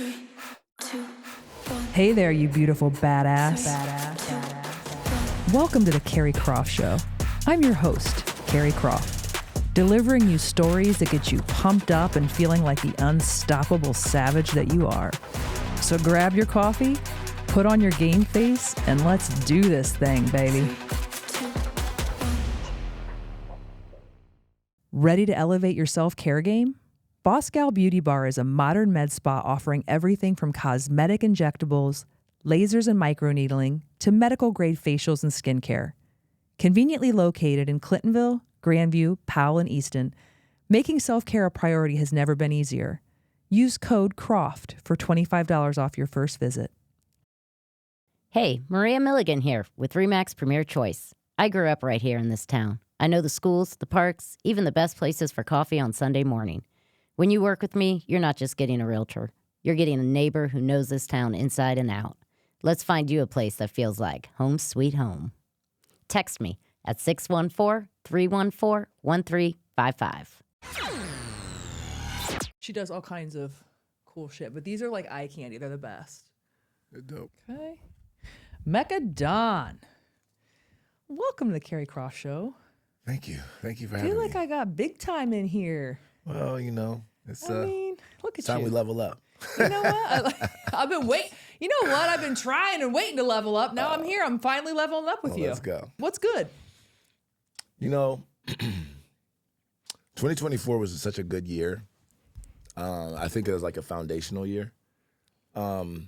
3, 2, 1. Hey there, you beautiful badass. Welcome to the Carrie Croft Show. I'm your host, Carrie Croft, delivering you stories that get you pumped up and feeling like the unstoppable savage that you are. So grab your coffee, put on your game face, and let's do this thing, baby. 3, 2, 1. Ready to elevate your self-care game? Boss Gal Beauty Bar is a modern med spa offering everything from cosmetic injectables, lasers and microneedling, to medical-grade facials and skincare. Conveniently located in Clintonville, Grandview, Powell, and Easton, making self-care a priority has never been easier. Use code CROFT for $25 off your first visit. Hey, Maria Milligan here with RE/MAX Premier Choice. I grew up right here in this town. I know the schools, the parks, even the best places for coffee on Sunday morning. When you work with me, you're not just getting a realtor. You're getting a neighbor who knows this town inside and out. Let's find you a place that feels like home sweet home. Text me at 614-314-1355. She does all kinds of cool shit, but these are like eye candy. They're the best. They're dope. Okay. Mekka Don. Welcome to the Carrie Croft Show. Thank you. Thank you for I having feel me. like I got big time in here. Well, you know, it's I mean, look at time you. we level up. You know what? I've been waiting. You know what? I've been trying and waiting to level up. Now I'm here. I'm finally leveling up with Well, you. let's go. What's good? You know, 2024 was such a good year. I think it was like a foundational year. I'm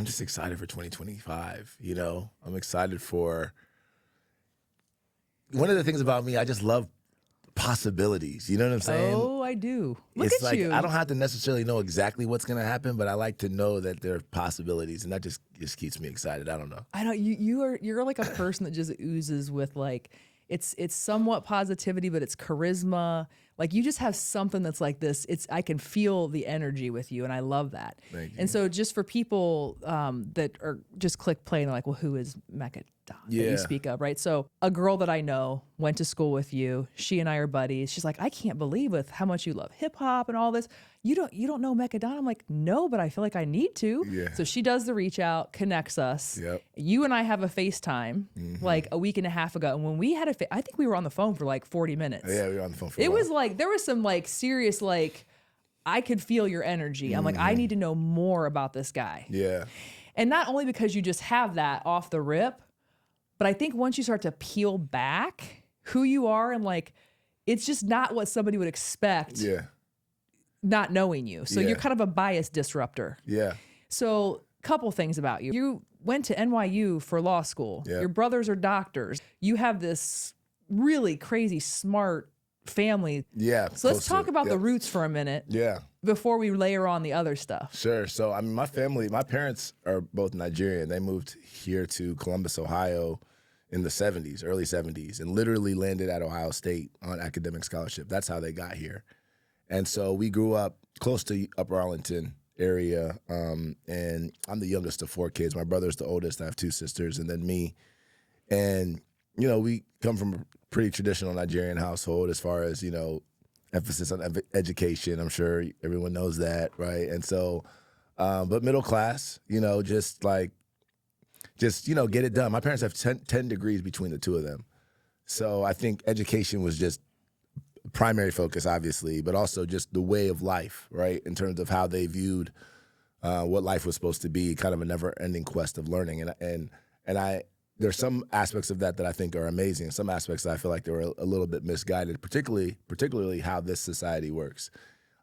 just excited for 2025. You know, I'm excited for. One of the things about me, I just love possibilities. You know what I'm saying? Oh, I do. Look It's at like you. I don't have to necessarily know exactly what's going to happen, but I like to know that there are possibilities, and that just keeps me excited. I don't know. I don't. You're like a person that just oozes with like it's somewhat positivity, but it's charisma. Like you just have something that's like this. I can feel the energy with you, and I love that. Thank you. And so just for people that are just click play and they're like, well, who is Mekka Don that Yeah. you speak of, right? So a girl that I know went to school with you. She and I are buddies. She's like, I can't believe with how much you love hip hop and all this. You don't know Mekka Don? I'm like, no, but I feel like I need to. Yeah. So she does the reach out, connects us. Yep. You and I have a FaceTime like a week and a half ago. And when we had I think we were on the phone for like 40 minutes. Yeah, we were on the phone for a It while. was like, there was some like serious, like, I could feel your energy. I'm like, I need to know more about this guy. Yeah. And not only because you just have that off the rip, but I think once you start to peel back who you are and like, it's just not what somebody would expect Yeah. not knowing you. So Yeah. you're kind of a bias disruptor. Yeah. So couple things about you. You went to NYU for law school. Yeah. Your brothers are doctors. You have this really crazy smart family. Yeah. So let's talk about the roots for a minute Yeah. before we layer on the other stuff. Sure. So, I mean, my parents are both Nigerian. They moved here to Columbus, Ohio in the 70s, early 70s, and literally landed at Ohio State on academic scholarship. That's how they got here. And so we grew up close to Upper Arlington area, and I'm the youngest of 4 kids. My brother's the oldest. I have 2 sisters, and then me. And, you know, we come from a pretty traditional Nigerian household as far as, you know, emphasis on education. I'm sure everyone knows that, right? And so, but middle class, you know, just, you know, get it done. My parents have 10 degrees between the 2 of them. So I think education was just primary focus, obviously, but also just the way of life, right? In terms of how they viewed what life was supposed to be, kind of a never-ending quest of learning. And there's some aspects of that I think are amazing. Some aspects that I feel like they were a little bit misguided, particularly how this society works.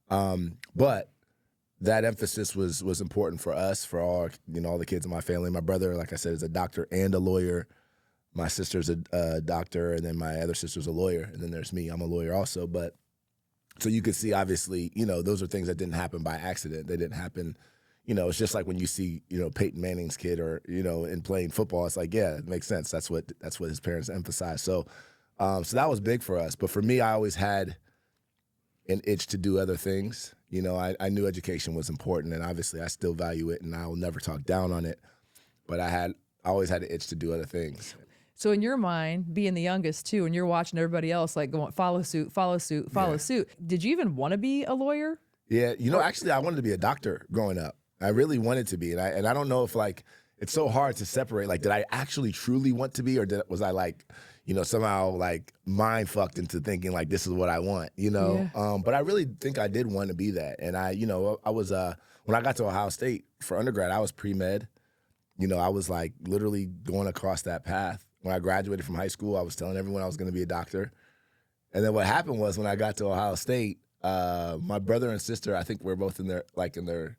But that emphasis was important for us, for all the kids in my family. My brother, like I said, is a doctor and a lawyer. My sister's a doctor, and then my other sister's a lawyer, and then there's me. I'm a lawyer also. But so you could see, obviously, you know, those are things that didn't happen by accident. They didn't happen. You know, it's just like when you see, you know, Peyton Manning's kid or, you know, in playing football, it's like, yeah, it makes sense. That's what his parents emphasized. So that was big for us. But for me, I always had an itch to do other things. You know, I knew education was important, and obviously I still value it, and I will never talk down on it. But I always had an itch to do other things. So in your mind, being the youngest too, and you're watching everybody else like going follow suit, follow suit, follow Yeah. suit. Did you even want to be a lawyer? Yeah, actually, I wanted to be a doctor growing up. I really wanted to be, and I don't know if like it's so hard to separate. Like, did I actually truly want to be, or was I like, somehow like mind fucked into thinking like this is what I want, Yeah. But I really think I did want to be that, and I was when I got to Ohio State for undergrad, I was pre-med. I was like literally going across that path. When I graduated from high school, I was telling everyone I was going to be a doctor, and then what happened was when I got to Ohio State. My brother and sister, I think we're both in their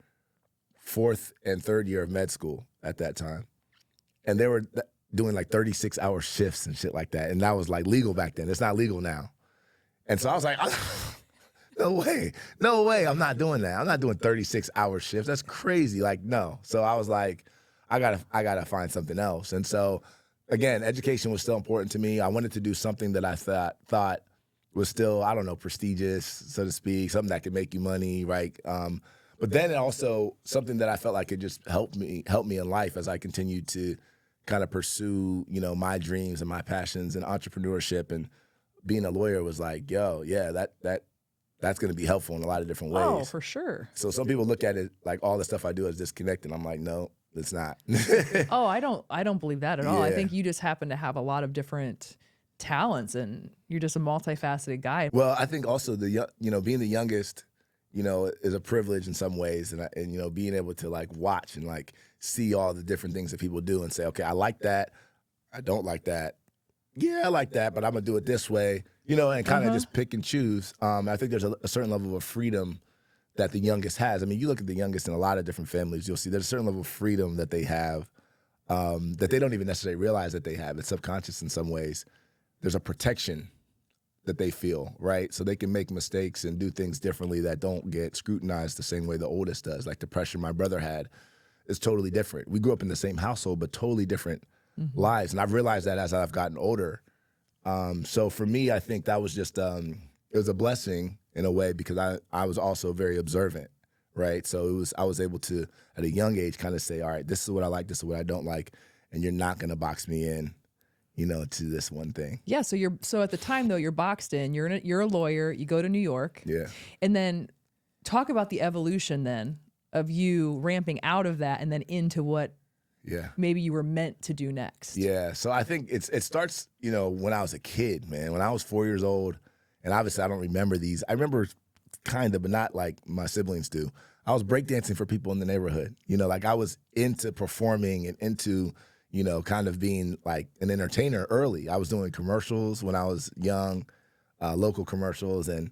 fourth and third year of med school at that time. And they were doing like 36-hour shifts and shit like that. And that was like legal back then. It's not legal now. And so I was like, no way, I'm not doing that. I'm not doing 36-hour shifts. That's crazy. Like, no. So I was like, I gotta find something else. And so again, education was still important to me. I wanted to do something that I thought was still, I don't know, prestigious, so to speak, something that could make you money, right? But then it also something that I felt like could just help me in life as I continued to kind of pursue, my dreams and my passions and entrepreneurship. And being a lawyer was like, yo, yeah, that's going to be helpful in a lot of different ways. Oh, for sure. So some people look at it like all the stuff I do is disconnected. I'm like, no, it's not. Oh, I don't believe that at all. I Yeah. think you just happen to have a lot of different talents, and you're just a multifaceted guy. Well, I think also being the youngest, is a privilege in some ways, and being able to like watch and like see all the different things that people do and say, okay, I like that, I don't like that, yeah, I like that, but I'm gonna do it this way, and kind of just pick and choose. I think there's a certain level of freedom that the youngest has. I mean, you look at the youngest in a lot of different families, you'll see there's a certain level of freedom that they have that they don't even necessarily realize that they have. It's subconscious in some ways. There's a protection that they feel, right? So they can make mistakes and do things differently that don't get scrutinized the same way the oldest does. Like the pressure my brother had is totally different. We grew up in the same household, but totally different lives. And I've realized that as I've gotten older. So for me, I think that was just, it was a blessing in a way because I was also very observant, right? So I was able to, at a young age, kind of say, all right, this is what I like, this is what I don't like, and you're not gonna box me in, to this one thing. Yeah, so at the time though, you're boxed in. You're a lawyer. You go to New York. Yeah. And then talk about the evolution then of you ramping out of that and then into what maybe you were meant to do next. Yeah. So I think it starts, when I was a kid, man. When I was 4 years old, and obviously I don't remember these. I remember kind of, but not like my siblings do. I was breakdancing for people in the neighborhood. Like I was into performing and into kind of being like an entertainer early. I was doing commercials when I was young, local commercials, and,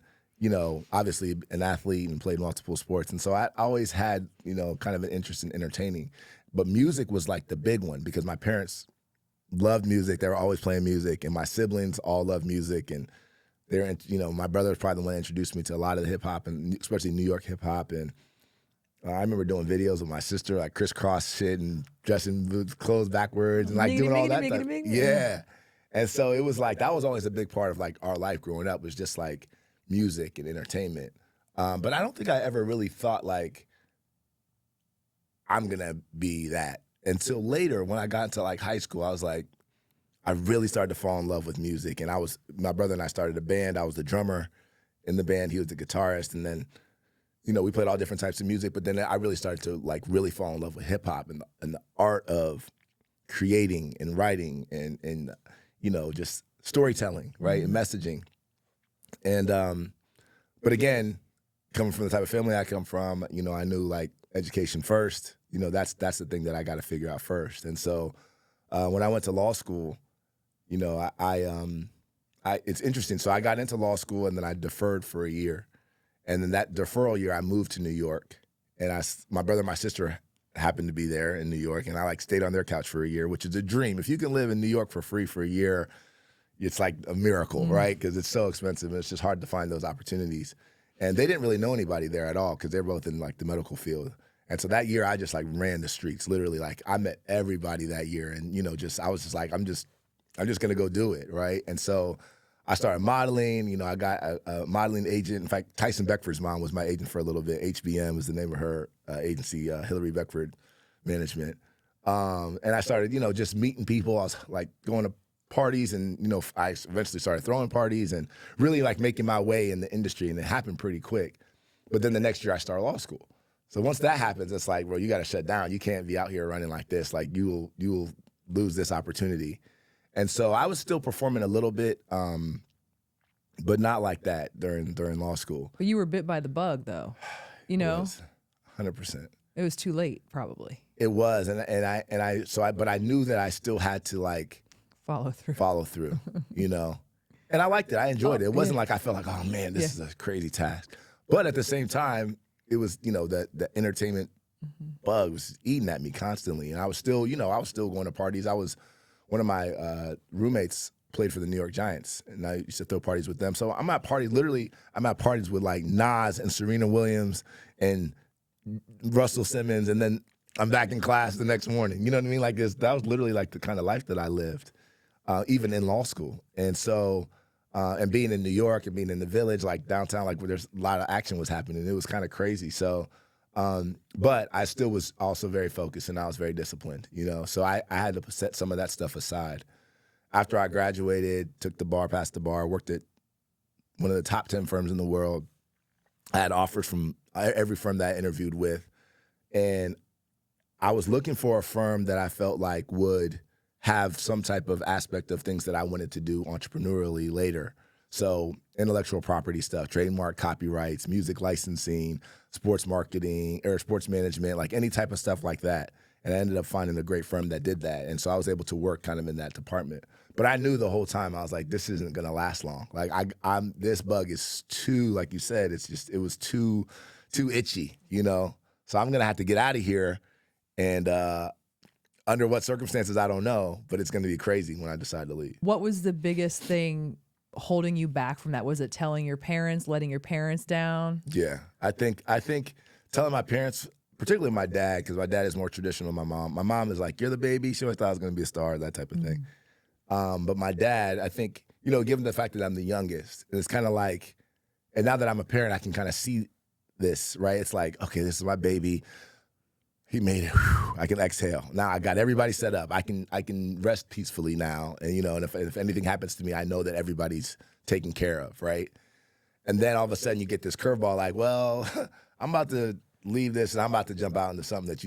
obviously an athlete and played multiple sports. And so I always had, kind of an interest in entertaining. But music was like the big one because my parents loved music. They were always playing music, and my siblings all loved music. And they're, my brother was probably the one that introduced me to a lot of the hip hop, and especially New York hip hop. And I remember doing videos with my sister, like crisscross shit and dressing with clothes backwards and like doing all that stuff. Yeah. And so it was like, that was always a big part of like our life growing up, was just like music and entertainment. But I don't think I ever really thought like, I'm gonna be that until later when I got into like high school. I was like, I really started to fall in love with music. And my brother and I started a band. I was the drummer in the band. He was the guitarist. And then, we played all different types of music, but then I really started to like really fall in love with hip hop and the art of creating and writing and just storytelling, right? And messaging. And, but again, coming from the type of family I come from, I knew like education first, that's the thing that I got to figure out first. And so, when I went to law school, it's interesting. So I got into law school and then I deferred for a year. And then that deferral year, I moved to New York, and my brother and my sister happened to be there in New York, and I like stayed on their couch for a year, which is a dream. If you can live in New York for free for a year, it's like a miracle, right? Because it's so expensive, and it's just hard to find those opportunities. And they didn't really know anybody there at all because they're both in like the medical field. And so that year, I just like ran the streets, literally. Like I met everybody that year, and I was just like, I'm just gonna go do it, right? And so I started modeling. I got a modeling agent. In fact, Tyson Beckford's mom was my agent for a little bit. HBM was the name of her agency, Hillary Beckford Management. And I started, just meeting people. I was like going to parties, and I eventually started throwing parties and really like making my way in the industry. And it happened pretty quick. But then the next year I start law school. So once that happens, it's like, bro, you got to shut down. You can't be out here running like this. Like you will lose this opportunity. And so I was still performing a little bit, but not like that during law school. But you were bit by the bug, though. You know, 100%. it was too late, probably. It was, but I knew that I still had to like Follow through. You know, and I liked it. I enjoyed it. It wasn't like I felt like, oh man, this is a crazy task. But at the same time, it was, you know, the entertainment bug was eating at me constantly, and I was still going to parties. One of my roommates played for the New York Giants, and I used to throw parties with them. So I'm at parties with like Nas and Serena Williams and Russell Simmons, and then I'm back in class the next morning. You know what I mean? Like that was literally like the kind of life that I lived, even in law school. And so, and being in New York and being in the Village, like downtown, like where there's a lot of action was happening. It was kind of crazy. So, but I still was also very focused, and I was very disciplined, you know? So I had to set some of that stuff aside. After I graduated, took the bar, passed the bar, worked at one of the top 10 firms in the world. I had offers from every firm that I interviewed with, and I was looking for a firm that I felt like would have some type of aspect of things that I wanted to do entrepreneurially later. So intellectual property stuff, trademark, copyrights, music licensing, sports marketing, or sports management, like any type of stuff like that. And I ended up finding a great firm that did that. And so I was able to work kind of in that department. But I knew the whole time, I was like, this isn't gonna last long. Like this bug is too, like you said, it was too itchy, you know? So I'm gonna have to get out of here. And under what circumstances, I don't know, but it's gonna be crazy when I decide to leave. What was the biggest thing holding you back from that? Was it telling your parents, letting your parents down? Yeah, I think telling my parents, particularly my dad, because my dad is more traditional than my mom. My mom is like, you're the baby. She always thought I was going to be a star, that type of thing. But my dad, I think, you know, given the fact that I'm the youngest, it's kind of like, and now that I'm a parent, I can kind of see this, right? It's like, okay, this is my baby. He made it. Whew, I can exhale. Now I got everybody set up. I can rest peacefully now. And, you know, and if anything happens to me, I know that everybody's taken care of, right? And then all of a sudden you get this curveball like, well, I'm about to leave this and I'm about to jump out into something that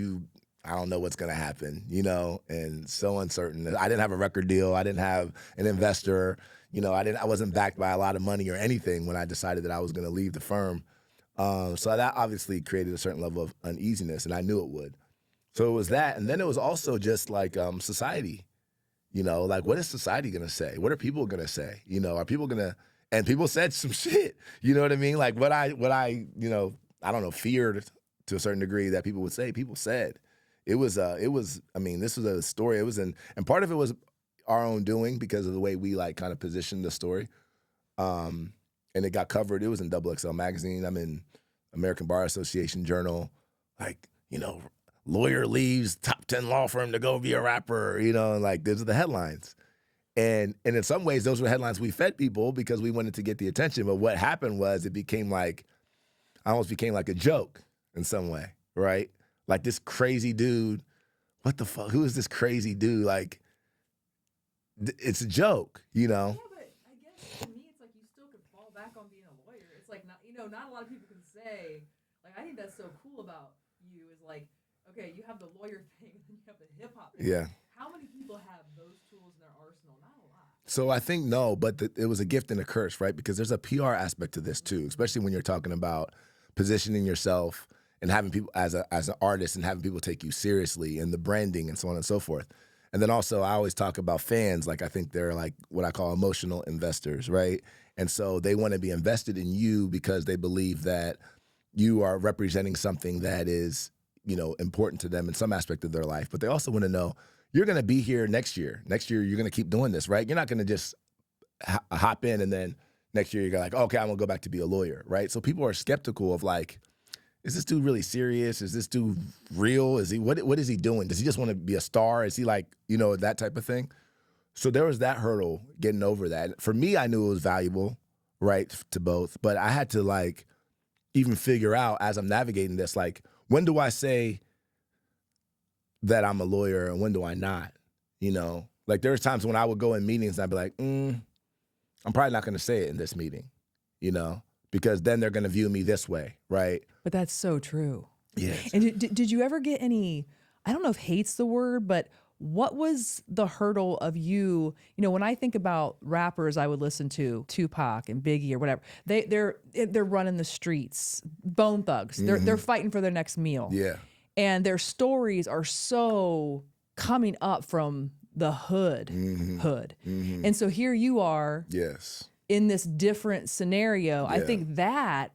I don't know what's going to happen, you know, and so uncertain. I didn't have a record deal. I didn't have an investor. You know, I wasn't backed by a lot of money or anything when I decided that I was going to leave the firm. So that obviously created a certain level of uneasiness, and I knew it would. So it was that. And then it was also just like society, you know, like what is society going to say? What are people going to say? You know, are people going to, and people said some shit, you know what I mean? Like what I, you know, I don't know, feared to a certain degree that people would say, people said. It was, I mean, this was a story. It was and part of it was our own doing because of the way we like kind of positioned the story. And it got covered. It was in XXL magazine. I'm in American Bar Association Journal. Like, you know, lawyer leaves top 10 law firm to go be a rapper, you know, and like those are the headlines. And in some ways, those were headlines we fed people because we wanted to get the attention. But what happened was I almost became like a joke in some way, right? Like this crazy dude, what the fuck? Who is this crazy dude? Like, it's a joke, you know? Yeah, but I guess to me, it's like you still could fall back on being a lawyer. It's like, not, you know, not a lot of people can say, like, I think that's so cool about you is like, okay, you have the lawyer thing and then you have the hip hop thing. Yeah. How many people have those tools in their arsenal? Not a lot. So I think no, but it was a gift and a curse, right? Because there's a PR aspect to this too, especially when you're talking about positioning yourself and having people as an artist and having people take you seriously and the branding and so on and so forth. And then also I always talk about fans, like I think they're like what I call emotional investors, right? And so they want to be invested in you because they believe that you are representing something that is, you know, important to them in some aspect of their life. But they also want to know you're going to be here next year. Next year, you're going to keep doing this, right? You're not going to just hop in and then next year you're like, okay, I'm going to go back to be a lawyer, right? So people are skeptical of like, is this dude really serious? Is this dude real? Is he what is he doing? Does he just want to be a star? Is he like, you know, that type of thing? So there was that hurdle, getting over that. For me, I knew it was valuable, right, to both. But I had to like even figure out as I'm navigating this, like, when do I say that I'm a lawyer and when do I not? You know, like there's times when I would go in meetings and I'd be like, I'm probably not going to say it in this meeting, you know, because then they're going to view me this way, right? But that's so true. Yes. And did you ever get any, I don't know if hate's the word, but what was the hurdle of you know, when I think about rappers I would listen to, Tupac and Biggie or whatever, they're running the streets, Bone Thugs. They're fighting for their next meal. Yeah. And their stories are so coming up from the hood. And so here you are Yes. in this different scenario. I think that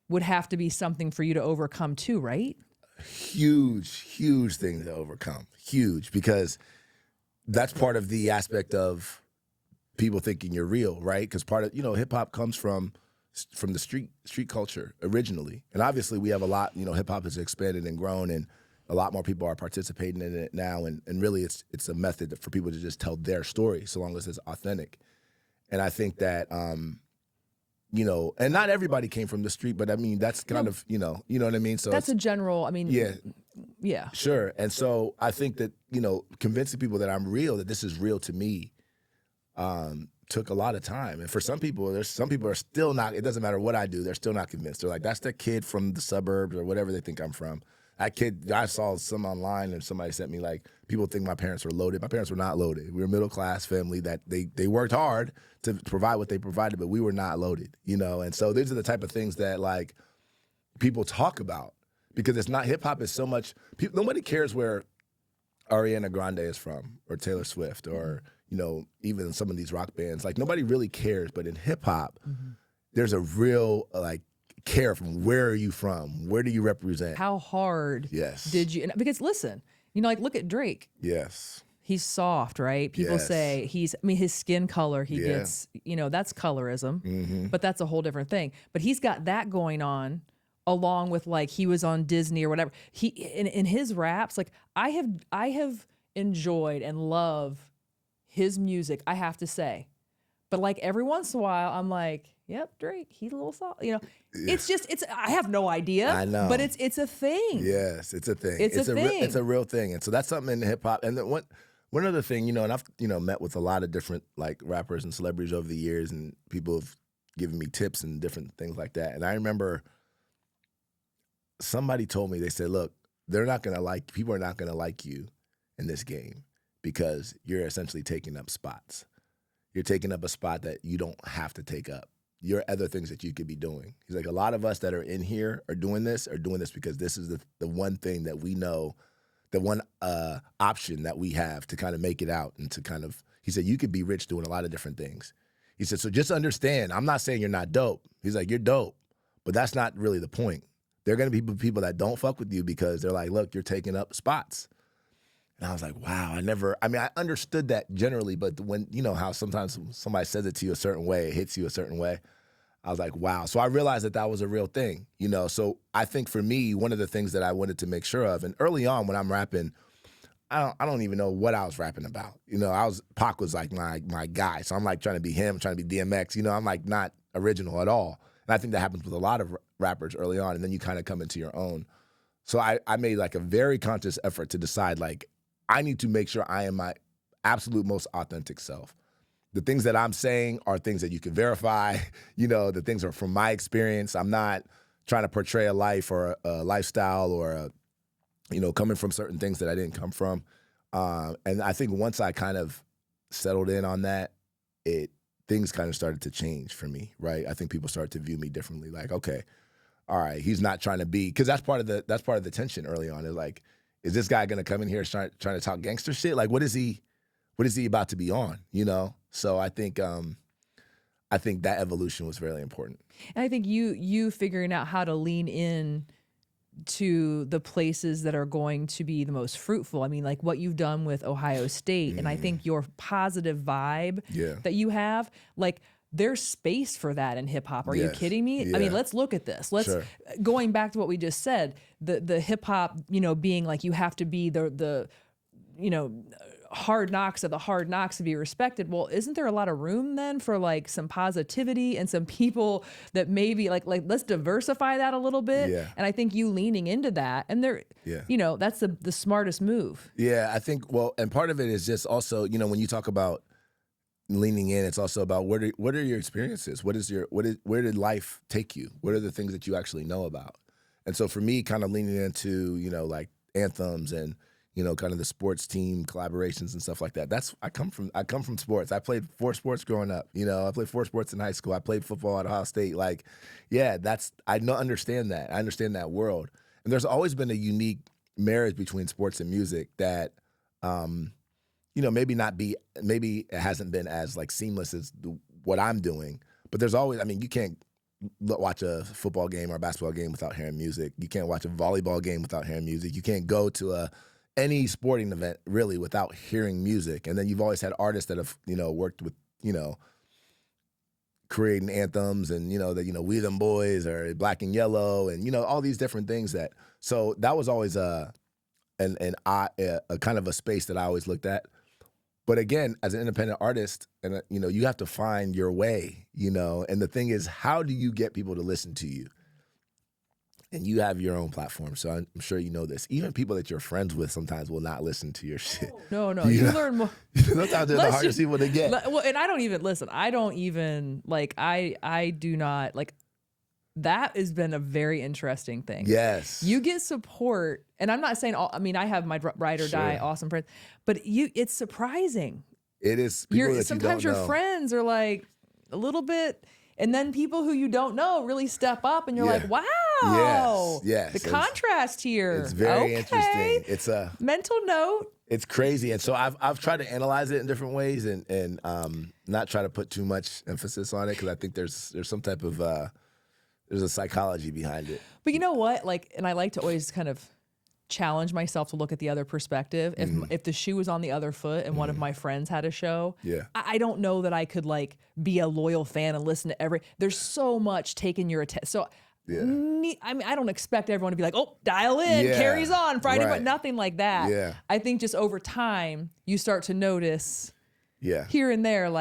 would have to be something for you to overcome too, right? Huge thing to overcome. Huge, because that's part of the aspect of people thinking you're real, right? Because part of, you know, hip hop comes from the street culture originally. And obviously we have a lot, you know, hip hop has expanded and grown, and a lot more people are participating in it now. And really it's a method for people to just tell their story so long as it's authentic. And I think that, you know, and not everybody came from the street, but I mean, that's kind of, you know what I mean? So that's a general, I mean, yeah. Sure. And so I think that, you know, convincing people that I'm real, that this is real to me, took a lot of time. And for some people, some people are still not, it doesn't matter what I do, they're still not convinced. They're like, that's the kid from the suburbs or whatever they think I'm from. That kid, I saw some online and somebody sent me like, people think my parents were loaded. My parents were not loaded. We were a middle-class family that they worked hard to provide what they provided, but we were not loaded, you know? And so these are the type of things that like people talk about, because it's not, hip-hop is so much, nobody cares where Ariana Grande is from or Taylor Swift or, you know, even some of these rock bands. Like nobody really cares, but in hip-hop, there's a real like, care from where are you from? Where do you represent? How hard did you, because listen, you know, like look at Drake. Yes. He's soft, right? People say his skin color, he gets, you know, that's colorism, but that's a whole different thing. But he's got that going on along with like he was on Disney or whatever. He in his raps, like I have enjoyed and love his music, I have to say. But like every once in a while, I'm like, yep, Drake, he's a little soft. You know, it's I have no idea. I know. But it's a thing. Yes, it's a thing. It's a thing. It's a real thing. And so that's something in hip hop. And then one other thing, you know, and I've, you know, met with a lot of different like rappers and celebrities over the years, and people have given me tips and different things like that. And I remember somebody told me, they said, look, people are not going to like you in this game because you're essentially taking up spots. You're taking up a spot that you don't have to take up. You're other things that you could be doing. He's like, a lot of us that are in here are doing this because this is the one thing that we know, the one option that we have to kind of make it out and to kind of, he said, you could be rich doing a lot of different things. He said, so just understand, I'm not saying you're not dope. He like, you're dope, but that's not really the point. There are going to be people that don't fuck with you because they're like, look, you're taking up spots. And I was like, wow, I understood that generally, but when, you know how sometimes somebody says it to you a certain way, it hits you a certain way. I was like, wow. So I realized that was a real thing, you know? So I think for me, one of the things that I wanted to make sure of, and early on when I'm rapping, I don't even know what I was rapping about. You know, Pac was like my guy. So I'm like trying to be him, trying to be DMX, you know, I'm like not original at all. And I think that happens with a lot of rappers early on, and then you kind of come into your own. So I made like a very conscious effort to decide like, I need to make sure I am my absolute most authentic self. The things that I'm saying are things that you can verify. You know, the things are from my experience. I'm not trying to portray a life or a lifestyle or, you know, coming from certain things that I didn't come from. And I think once I kind of settled in on that, things kind of started to change for me, right? I think people started to view me differently. Like, okay, all right, he's not trying to be, because that's part of the tension early on. Is like, is this guy gonna come in here trying to talk gangster shit? Like, what is he about to be on? You know? So I think that evolution was really important. And I think you figuring out how to lean in to the places that are going to be the most fruitful. I mean, like what you've done with Ohio State, and I think your positive vibe that you have, like there's space for that in hip hop. Are you kidding me? I mean, let's look at this. Going back to what we just said, the hip hop, you know, being like you have to be the you know, hard knocks of the hard knocks to be respected. Well, isn't there a lot of room then for like some positivity and some people that maybe like let's diversify that a little bit? Yeah. And I think you leaning into that, and you know, that's the smartest move. Yeah, I think, well, and part of it is just also, you know, when you talk about leaning in. It's also about what are your experiences? Where did life take you? What are the things that you actually know about? And so for me, kind of leaning into, like anthems and, kind of the sports team collaborations and stuff like that. I come from sports. I played 4 sports growing up. I played 4 sports in high school. I played football at Ohio State. I understand that. I understand that world. And there's always been a unique marriage between sports and music that, maybe it hasn't been as like seamless as what I'm doing, but there's always, you can't watch a football game or a basketball game without hearing music. You can't watch a volleyball game without hearing music. You can't go to any sporting event really without hearing music. And then you've always had artists that have, worked with, creating anthems and, We Them Boys or Black and Yellow and, all these different things so that was always a kind of a space that I always looked at. But again, as an independent artist, and you have to find your way, and the thing is, how do you get people to listen to you? And you have your own platform, so I'm sure you know this. Even people that you're friends with sometimes will not listen to your shit. No, you learn more. Sometimes they're the hardest people to get. Well, and I don't even listen. I don't even I do not like. That has been a very interesting thing. Yes. You get support, and I'm not saying I have my ride or die awesome friends, but it's surprising. It is. Sometimes your friends are like a little bit, and then people who you don't know really step up, and you're like, wow. Yes. The contrast here. It's very interesting. It's a mental note. It's crazy. And so I've tried to analyze it in different ways and not try to put too much emphasis on it, because I think there's some type of there's a psychology behind it. But you know what? And I like to always kind of challenge myself to look at the other perspective. If the shoe was on the other foot and one of my friends had a show, I don't know that I could be a loyal fan and listen to there's so much taking your attention. So I don't expect everyone to be like, oh, dial in, carries on, Friday, but nothing like that. Yeah. I think just over time, you start to notice here and there,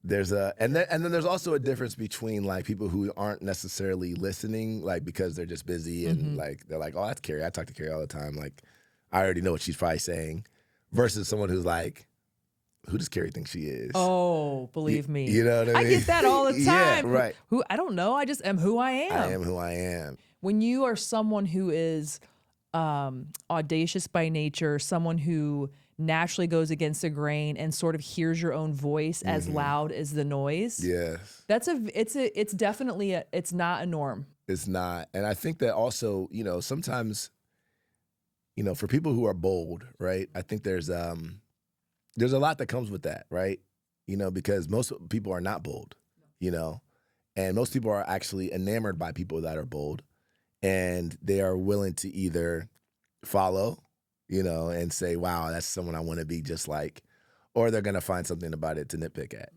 There's and then there's also a difference between people who aren't necessarily listening, because they're just busy and they're like, oh, that's Carrie. I talk to Carrie all the time. I already know what she's probably saying, versus someone who's like, who does Carrie think she is? Oh, believe me. You know what I mean? I get that all the time. Yeah, right. Who I don't know. I just am who I am. I am who I am. When you are someone who is audacious by nature, someone who naturally goes against the grain and sort of hears your own voice as loud as the noise. Yes. It's definitely it's not a norm. It's not. And I think that also, sometimes, for people who are bold, right? I think there's a lot that comes with that, right? Because most people are not bold, and most people are actually enamored by people that are bold, and they are willing to either follow, and say, wow, that's someone I want to be just like, or they're going to find something about it to nitpick at,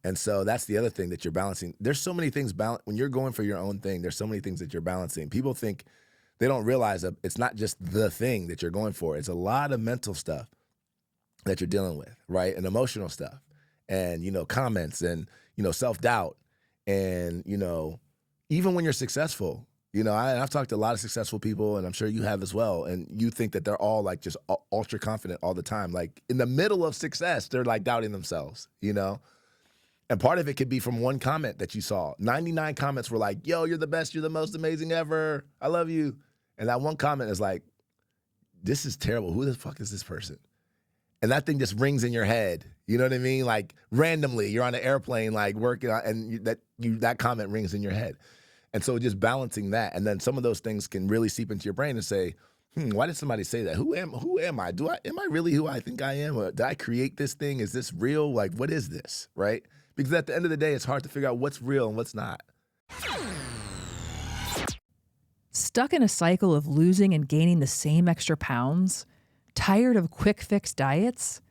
And so that's the other thing that you're balancing. There's so many things when you're going for your own thing, there's so many things that you're balancing. People think they don't realize that it's not just the thing that you're going for. It's a lot of mental stuff that you're dealing with, right? And emotional stuff and, comments and, self-doubt and, even when you're successful, I've talked to a lot of successful people, and I'm sure you have as well, and you think that they're all just ultra confident all the time. In the middle of success, they're doubting themselves, And part of it could be from one comment that you saw. 99 comments were like, yo, you're the best, you're the most amazing ever, I love you. And that one comment is like, this is terrible, who the fuck is this person? And that thing just rings in your head. You know what I mean? Randomly, you're on an airplane, working on, and that comment rings in your head. And so just balancing that, and then some of those things can really seep into your brain and say, why did somebody say that? Who am I? Am I really who I think I am? Or did I create this thing? Is this real? What is this, right? Because at the end of the day, it's hard to figure out what's real and what's not. Stuck in a cycle of losing and gaining the same extra pounds? Tired of quick fix diets?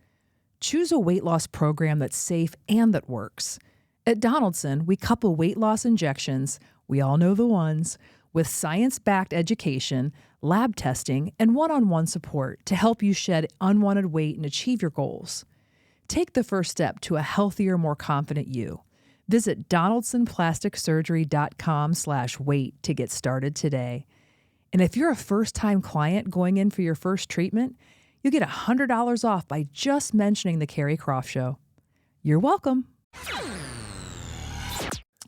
Choose a weight loss program that's safe and that works. At Donaldson, we couple weight loss injections, we all know the ones, with science-backed education, lab testing, and one-on-one support to help you shed unwanted weight and achieve your goals. Take the first step to a healthier, more confident you. Visit donaldsonplasticsurgery.com/weight to get started today. And if you're a first-time client going in for your first treatment, you'll get $100 off by just mentioning The Carrie Croft Show. You're welcome.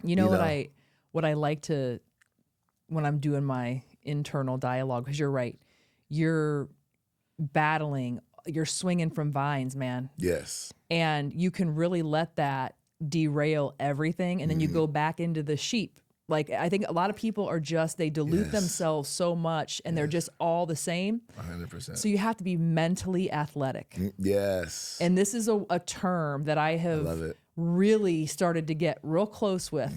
You know, You what I like to, when I'm doing my internal dialogue, because you're right, you're battling, you're swinging from vines, man. Yes. And you can really let that derail everything. And then you go back into the sheep. Like, I think a lot of people are just, they dilute Yes. themselves so much and they're just all the same. 100%. So you have to be mentally athletic. Yes. And this is a term that I have love it. really started to get real close with.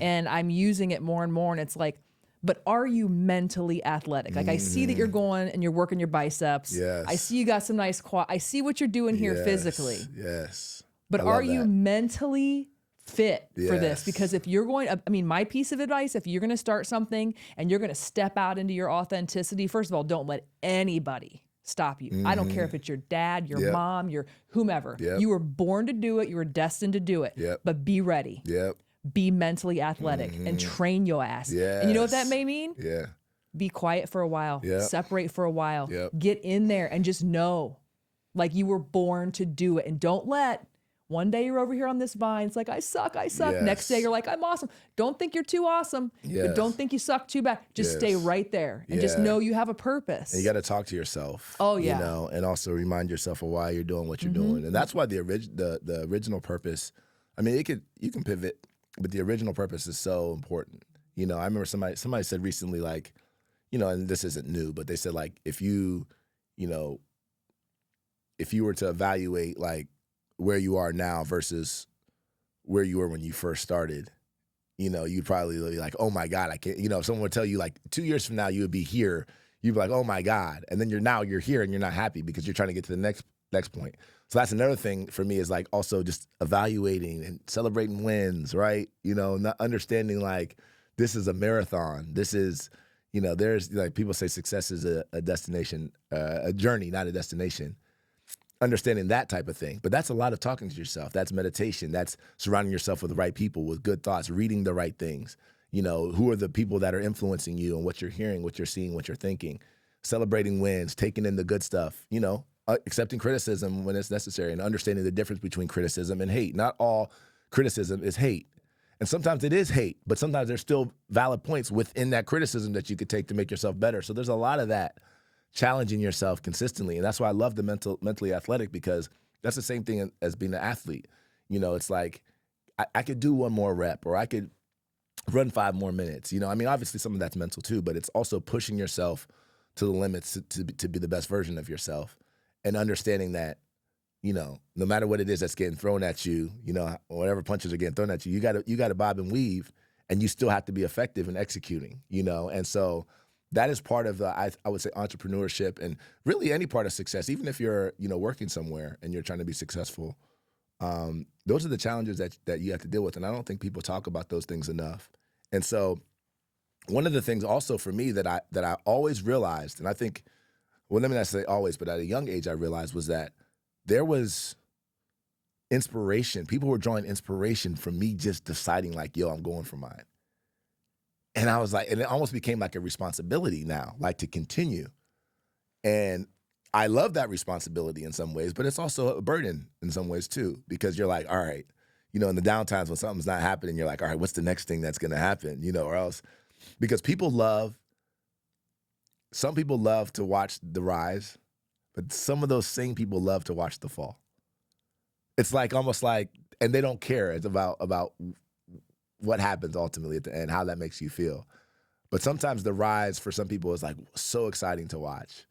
And I'm using it more and more. And it's like, but are you mentally athletic? Like, I see that you're going and you're working your biceps. Yes. I see you got some nice quad. I see what you're doing here physically. Yes. But I love are you that. mentally fit for this? Yes. Because if you're going, I mean, my piece of advice, if you're going to start something and you're going to step out into your authenticity, first of all, don't let anybody stop you. I don't care if it's your dad, your Yep. mom, your whomever. Yep. You were born to do it. You were destined to do it. Yep. But be ready. Yep. Be mentally athletic and train your ass. And you know what that Yes. may mean? Yeah. Be quiet for a while. Yep. Separate for a while. Yep. Get in there and just know, like, you were born to do it. And don't let one day you're over here on this vine. It's like, I suck. Yes. Next day you're like, I'm awesome. Don't think you're too awesome. Yes. But don't think you suck too bad. Just stay Yes. right there and just Yeah. know you have a purpose. And you got to talk to yourself. Oh, yeah. You know, and also remind yourself of why you're doing what you're doing. And that's why the original purpose, I mean, you can pivot, but the original purpose is so important. You know, I remember somebody said recently, like, you know, and this isn't new, but they said, like, if you were to evaluate, like, where you are now versus where you were when you first started, you know, you'd probably be like, oh my God, I can't, you know, if someone would tell you, like, 2 years from now you would be here, you'd be like, oh my God. And then you're here and you're not happy because you're trying to get to the next point. So that's another thing for me, is like also just evaluating and celebrating wins, right? You know, not understanding, like, this is a marathon. This is, you know, there's, like, people say success is a destination, a journey, not a destination. Understanding that type of thing. But that's a lot of talking to yourself. That's meditation. That's surrounding yourself with the right people, with good thoughts, reading the right things. You know, who are the people that are influencing you and what you're hearing, what you're seeing, what you're thinking. Celebrating wins, taking in the good stuff, you know, accepting criticism when it's necessary, and understanding the difference between criticism and hate. Not all criticism is hate. And sometimes it is hate, but sometimes there's still valid points within that criticism that you could take to make yourself better. So there's a lot of that, challenging yourself consistently. And that's why I love the mentally athletic, because that's the same thing as being an athlete. You know, it's like, I could do one more rep, or I could run 5 more minutes. You know, I mean, obviously some of that's mental too, but it's also pushing yourself to the limits to be the best version of yourself, and understanding that, you know, no matter what it is that's getting thrown at you, you know, whatever punches are getting thrown at you, you got to bob and weave, and you still have to be effective in executing, you know? And so that is part of the, I would say, entrepreneurship, and really any part of success. Even if you're, you know, working somewhere and you're trying to be successful, those are the challenges that you have to deal with. And I don't think people talk about those things enough. And so one of the things also for me that I always realized, and I think, well, let me not say always, but at a young age I realized, was that there was inspiration. People were drawing inspiration from me just deciding, like, yo, I'm going for mine. And I was like, and it almost became like a responsibility now, like, to continue. And I love that responsibility in some ways, but it's also a burden in some ways too, because you're like, all right, you know, in the downtimes when something's not happening, you're like, all right, what's the next thing that's going to happen? You know, or else, because some people love to watch the rise, but some of those same people love to watch the fall. It's like, almost like, and they don't care. It's about what happens ultimately at the end, how that makes you feel. But sometimes the rise for some people is like so exciting to watch.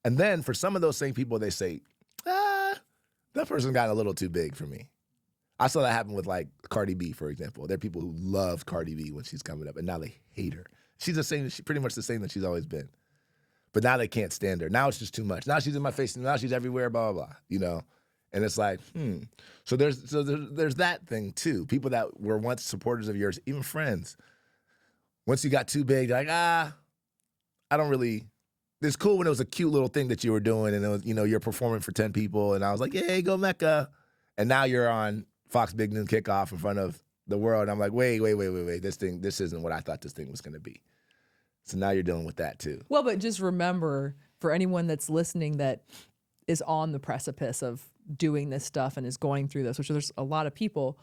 And then for some of those same people, they say, that person got a little too big for me. I saw that happen with, like, Cardi B, for example. There are people who loved Cardi B when she's coming up, and now they hate her. She's pretty much the same that she's always been. But now they can't stand her. Now it's just too much. Now she's in my face, and now she's everywhere, blah, blah, blah, you know? And it's like, So there's that thing too. People that were once supporters of yours, even friends, once you got too big, they're like, I don't really. It's cool when it was a cute little thing that you were doing, and it was, you know, you're performing for 10 people, and I was like, yay, go Mecca. And now you're on Fox Big Noon Kickoff in front of the world. And I'm like, wait. This isn't what I thought this thing was going to be. So now you're dealing with that too. Well, but just remember, for anyone that's listening that is on the precipice of doing this stuff and is going through this, which there's a lot of people,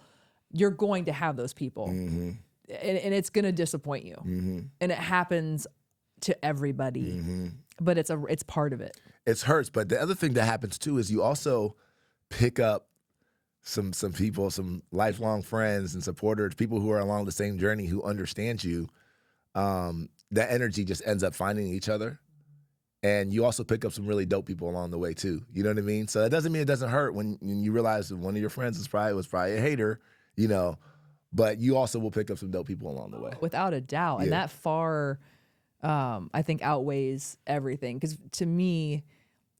you're going to have those people. Mm-hmm. And it's going to disappoint you. Mm-hmm. And it happens to everybody, Mm-hmm. but it's part of it. It hurts. But the other thing that happens too is you also pick up some people, some lifelong friends and supporters, people who are along the same journey who understand you. That energy just ends up finding each other. And you also pick up some really dope people along the way too. You know what I mean? So it doesn't mean it doesn't hurt when you realize that one of your friends was probably a hater, you know, but you also will pick up some dope people along the way. Without a doubt. And that far, I think, outweighs everything. Because to me,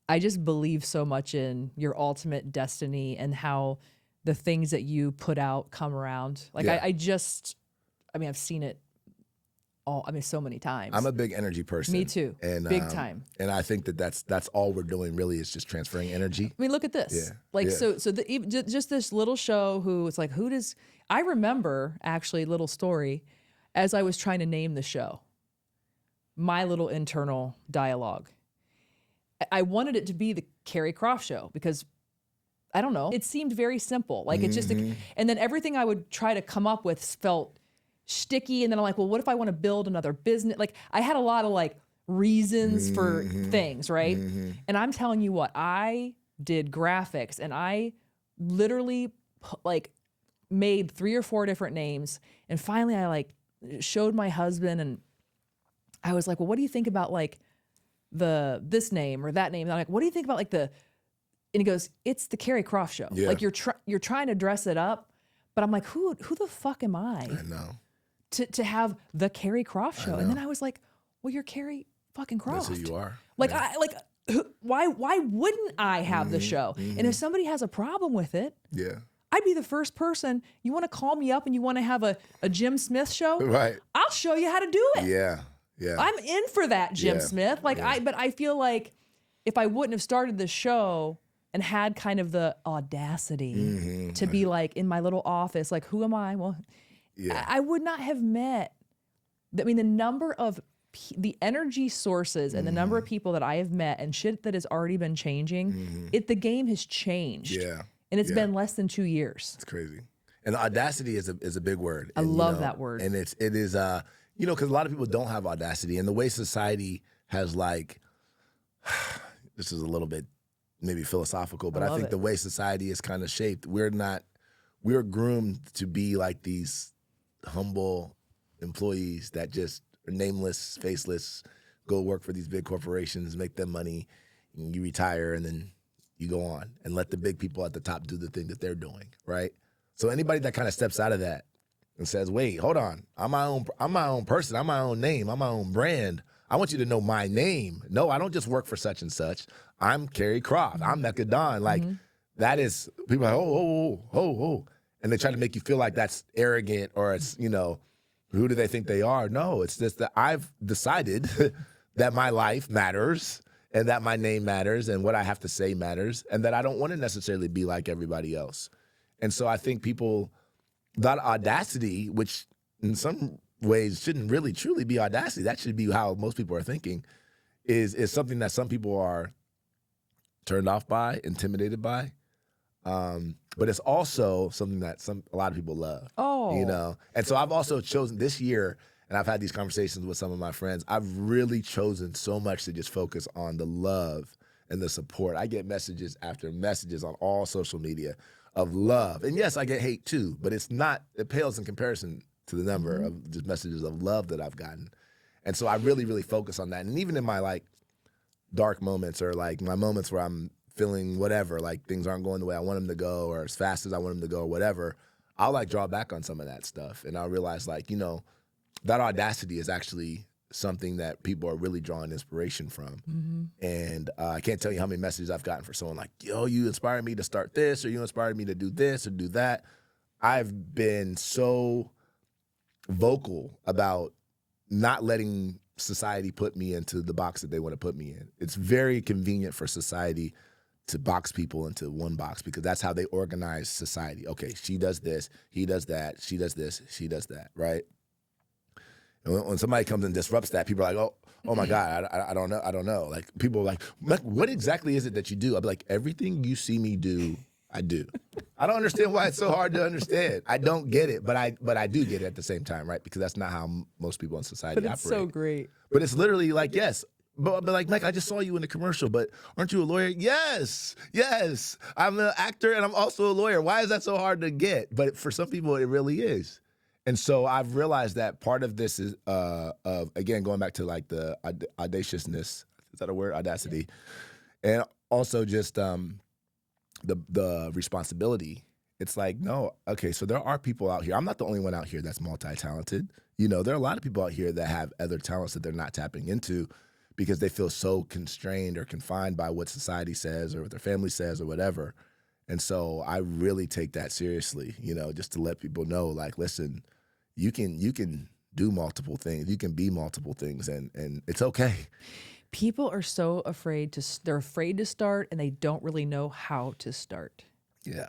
I just believe so much in your ultimate destiny and how the things that you put out come around. Like, Yeah. I've seen it so many times. I'm a big energy person. Me too. And, big time. And I think that's all we're doing really is just transferring energy. I mean, look at this. Yeah. Like, Yeah. so just this little show who it's like, I remember actually, little story, as I was trying to name the show, my little internal dialogue. I wanted it to be the Carrie Croft show because, I don't know, it seemed very simple. Like, it's just, and then everything I would try to come up with felt sticky. And then I'm like, well, what if I want to build another business? Like, I had a lot of like reasons for things, right? And I'm telling you what, I did graphics and I literally like made 3 or 4 different names. And finally I like showed my husband and I was like, well, what do you think about like this name or that name? And I'm like, what do you think about like and he goes, it's the Carrie Croft show. Yeah. Like you're trying to dress it up, but I'm like, who the fuck am I know. to have the Carrie Croft show? And then I was like, well, you're Carrie fucking Croft. That's who you are. Like, why wouldn't I have the show? And if somebody has a problem with it, Yeah. I'd be the first person. You want to call me up and you want to have a Jim Smith show? Right. I'll show you how to do it. Yeah. Yeah. I'm in for that, Jim Yeah. Smith. Like, but I feel like if I wouldn't have started the show and had kind of the audacity to be like in my little office, like, who am I? Well, I would not have met. I mean, the number of the energy sources and the number of people that I have met and shit that has already been changing. The game has changed. Yeah. And it's been less than 2 years. It's crazy. And audacity is a big word. I And, love that word. And it is because a lot of people don't have audacity, and the way society has like, this is a little bit maybe philosophical, but I think the way society is kind of shaped, we're groomed to be like these humble employees that just are nameless, faceless, go work for these big corporations, make them money, and you retire, and then you go on and let the big people at the top do the thing that they're doing, right? So anybody that kind of steps out of that and says, wait, hold on, I'm my own person, I'm my own name, I'm my own brand. I want you to know my name. No, I don't just work for such and such. I'm Carrie Croft. I'm Mekka Don. Like, that is, people are like, oh. And they try to make you feel like that's arrogant or it's, who do they think they are? No, it's just that I've decided that my life matters and that my name matters and what I have to say matters and that I don't want to necessarily be like everybody else. And so I think people, that audacity, which in some ways shouldn't really truly be audacity, that should be how most people are thinking, is something that some people are turned off by, intimidated by. But it's also something that a lot of people love. Oh. And so I've also chosen this year, and I've had these conversations with some of my friends, I've really chosen so much to just focus on the love and the support. I get messages after messages on all social media of love. And yes, I get hate too, but it pales in comparison to the number of just messages of love that I've gotten. And so I really, really focus on that. And even in my like dark moments or like my moments where I'm feeling whatever, like things aren't going the way I want them to go or as fast as I want them to go or whatever, I'll like draw back on some of that stuff. And I'll realize like, that audacity is actually something that people are really drawing inspiration from. And I can't tell you how many messages I've gotten for someone like, yo, you inspired me to start this, or you inspired me to do this or do that. I've been so vocal about not letting society put me into the box that they want to put me in. It's very convenient for society to box people into one box because that's how they organize society. Okay, she does this, he does that, she does this, she does that, right? And when somebody comes and disrupts that, people are like, oh my God, I don't know. I don't know. Like people are like, what exactly is it that you do? I'll be like, everything you see me do, I do. I don't understand why it's so hard to understand. I don't get it, but I do get it at the same time, right? Because that's not how most people in society But it's operate. so great. But it's literally like, yes. But like, Mike, I just saw you in the commercial, but aren't you a lawyer? Yes. I'm an actor and I'm also a lawyer. Why is that so hard to get? But for some people, it really is. And so I've realized that part of this is, of again, going back to like the audaciousness, is that a word? Audacity. And also just the responsibility. It's like, no, okay, so there are people out here. I'm not the only one out here that's multi-talented. You know, there are a lot of people out here that have other talents that they're not tapping into because they feel so constrained or confined by what society says or what their family says or whatever. And so I really take that seriously, you know, just to let people know, like, listen, you can do multiple things. You can be multiple things, and it's okay. People are so afraid they're afraid to start, and they don't really know how to start. Yeah.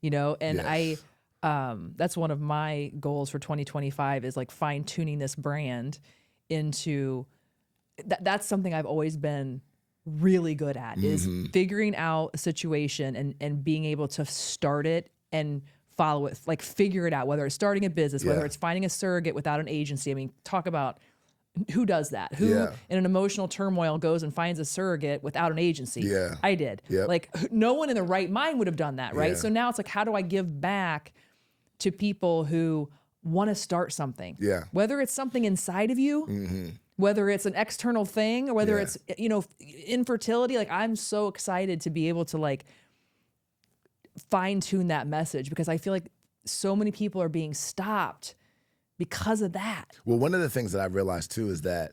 You know, and Yes. that's one of my goals for 2025 is like fine tuning this brand into that's something I've always been really good at is figuring out a situation and being able to start it and follow it, like figure it out, whether it's starting a business, whether Yeah. it's finding a surrogate without an agency. I mean, talk about who does that? Who Yeah. in an emotional turmoil goes and finds a surrogate without an agency? Yeah. I did. Yep. Like no one in the right mind would have done that, right? Yeah. So now it's like, how do I give back to people who want to start something? Yeah. Whether it's something inside of you, whether it's an external thing, or whether Yeah. it's, you know, infertility. Like I'm so excited to be able to like fine tune that message because I feel like so many people are being stopped because of that. Well, one of the things that I've realized too is that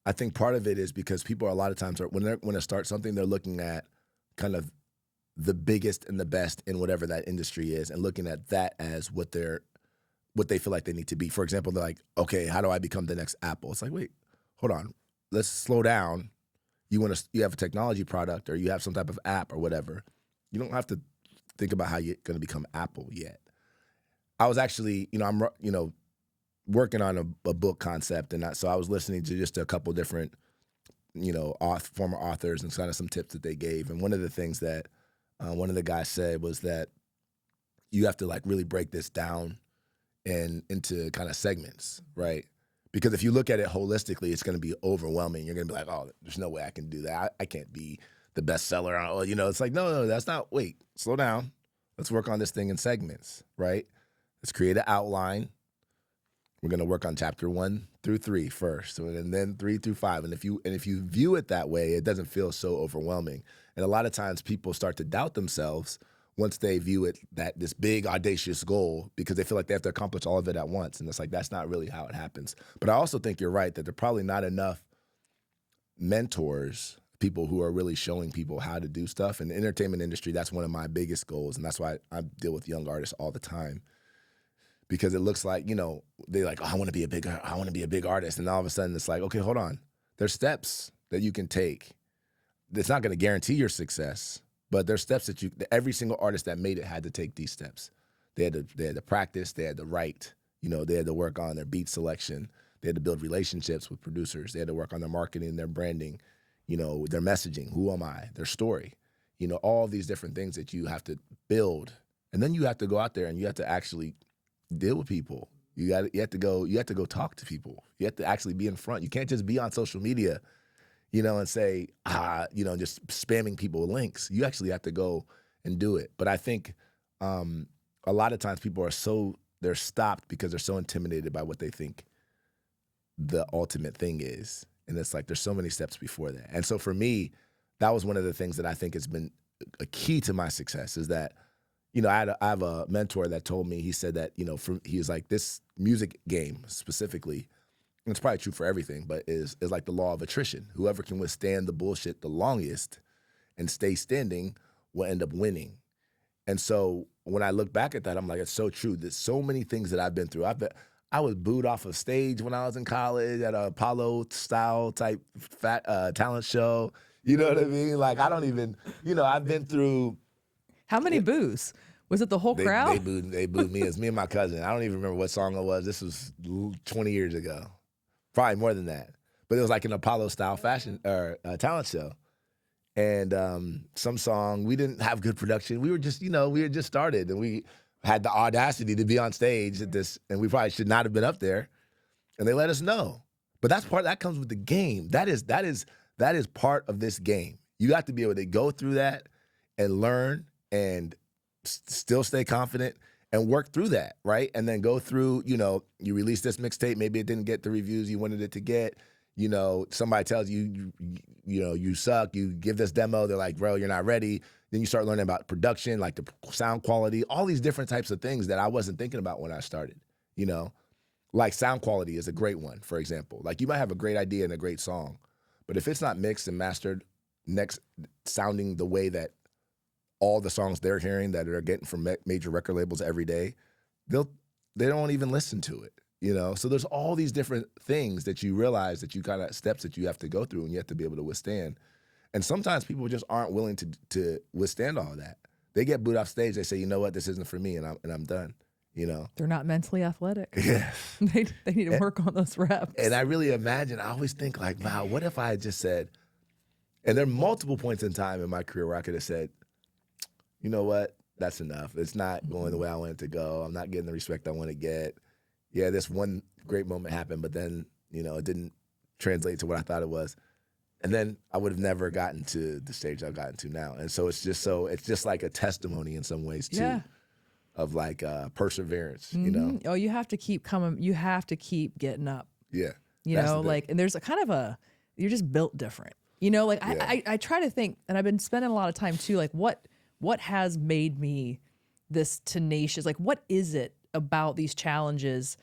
I think part of it is because people a lot of times when they want to start something, they're looking at kind of the biggest and the best in whatever that industry is, and looking at that as what they feel like they need to be. For example, they're like, okay, how do I become the next Apple? It's like, wait, hold on, let's slow down. You have a technology product or you have some type of app or whatever. You don't have to think about how you're going to become Apple yet. I was actually, I'm working on a book concept, and so I was listening to just a couple different, former authors and kind of some tips that they gave. And one of the things that one of the guys said was that you have to like really break this down and into kind of segments, right? Because if you look at it holistically, it's going to be overwhelming. You're going to be like, oh, there's no way I can do that. I can't be the bestseller. It's like, no, that's not. Wait, slow down. Let's work on this thing in segments, right? Let's create an outline. We're going to work on chapter 1 through 3 first, and then 3 through 5. And if you view it that way, it doesn't feel so overwhelming. And a lot of times people start to doubt themselves once they view it this big audacious goal, because they feel like they have to accomplish all of it at once. And it's like, that's not really how it happens. But I also think you're right that there are probably not enough mentors, people who are really showing people how to do stuff. In the entertainment industry, that's one of my biggest goals. And that's why I deal with young artists all the time. Because it looks like, they're like, oh, I want to be a big artist. And all of a sudden it's like, okay, hold on. There's steps that you can take. It's not going to guarantee your success, but there's steps that every single artist that made it had to take these steps. They had to practice, they had to write, they had to work on their beat selection. They had to build relationships with producers. They had to work on their marketing, their branding, their messaging, who am I, their story, all these different things that you have to build. And then you have to go out there and you have to actually deal with people. You have to go talk to people. You have to actually be in front. You can't just be on social media, and say, just spamming people with links. You actually have to go and do it. But I think a lot of times people they're stopped because they're so intimidated by what they think the ultimate thing is. And it's like, there's so many steps before that. And so for me, that was one of the things that I think has been a key to my success is that, I have a mentor that told me, he said that, he was like, this music game specifically, and it's probably true for everything, but is like the law of attrition. Whoever can withstand the bullshit the longest and stay standing will end up winning. And so when I look back at that, I'm like, it's so true. There's so many things that I've been through. I was booed off of stage when I was in college at a Apollo style type talent show. You know what I mean? Like, I don't even, I've been through. How many boos? Was it the whole crowd? They booed me. It was me and my cousin. I don't even remember what song it was. This was 20 years ago. Probably more than that. but it was like an Apollo style fashion or talent show. And some song, we didn't have good production. We were just, we had just started, and we had the audacity to be on stage at this, and we probably should not have been up there. And they let us know. But that comes with the game. That is part of this game. You have to be able to go through that and learn and still stay confident and work through that, right? And then go through, you release this mixtape, maybe it didn't get the reviews you wanted it to get. Somebody tells you, you suck, you give this demo, they're like, bro, you're not ready. Then you start learning about production, like the sound quality, all these different types of things that I wasn't thinking about when I started, Like sound quality is a great one, for example. Like you might have a great idea and a great song, but if it's not mixed and mastered, sounding the way that all the songs they're hearing that are getting from major record labels every day, they don't even listen to it, So there's all these different things that you realize that you kind of steps that you have to go through and you have to be able to withstand. And sometimes people just aren't willing to withstand all of that. They get booed off stage. They say, you know what, this isn't for me, and I'm done. They're not mentally athletic. Yeah. they need to work on those reps. And I really imagine, I always think like, wow, what if I had just said, and there are multiple points in time in my career where I could have said, you know what, that's enough. It's not going the way I want it to go. I'm not getting the respect I want to get. Yeah, this one great moment happened, but then, it didn't translate to what I thought it was. And then I would have never gotten to the stage I've gotten to now. And so it's just like a testimony in some ways too. Yeah. Of like perseverance, Oh, you have to keep coming. You have to keep getting up. Yeah. And there's a kind of you're just built different. I try to think, and I've been spending a lot of time too, like what has made me this tenacious? Like, what is it about these challenges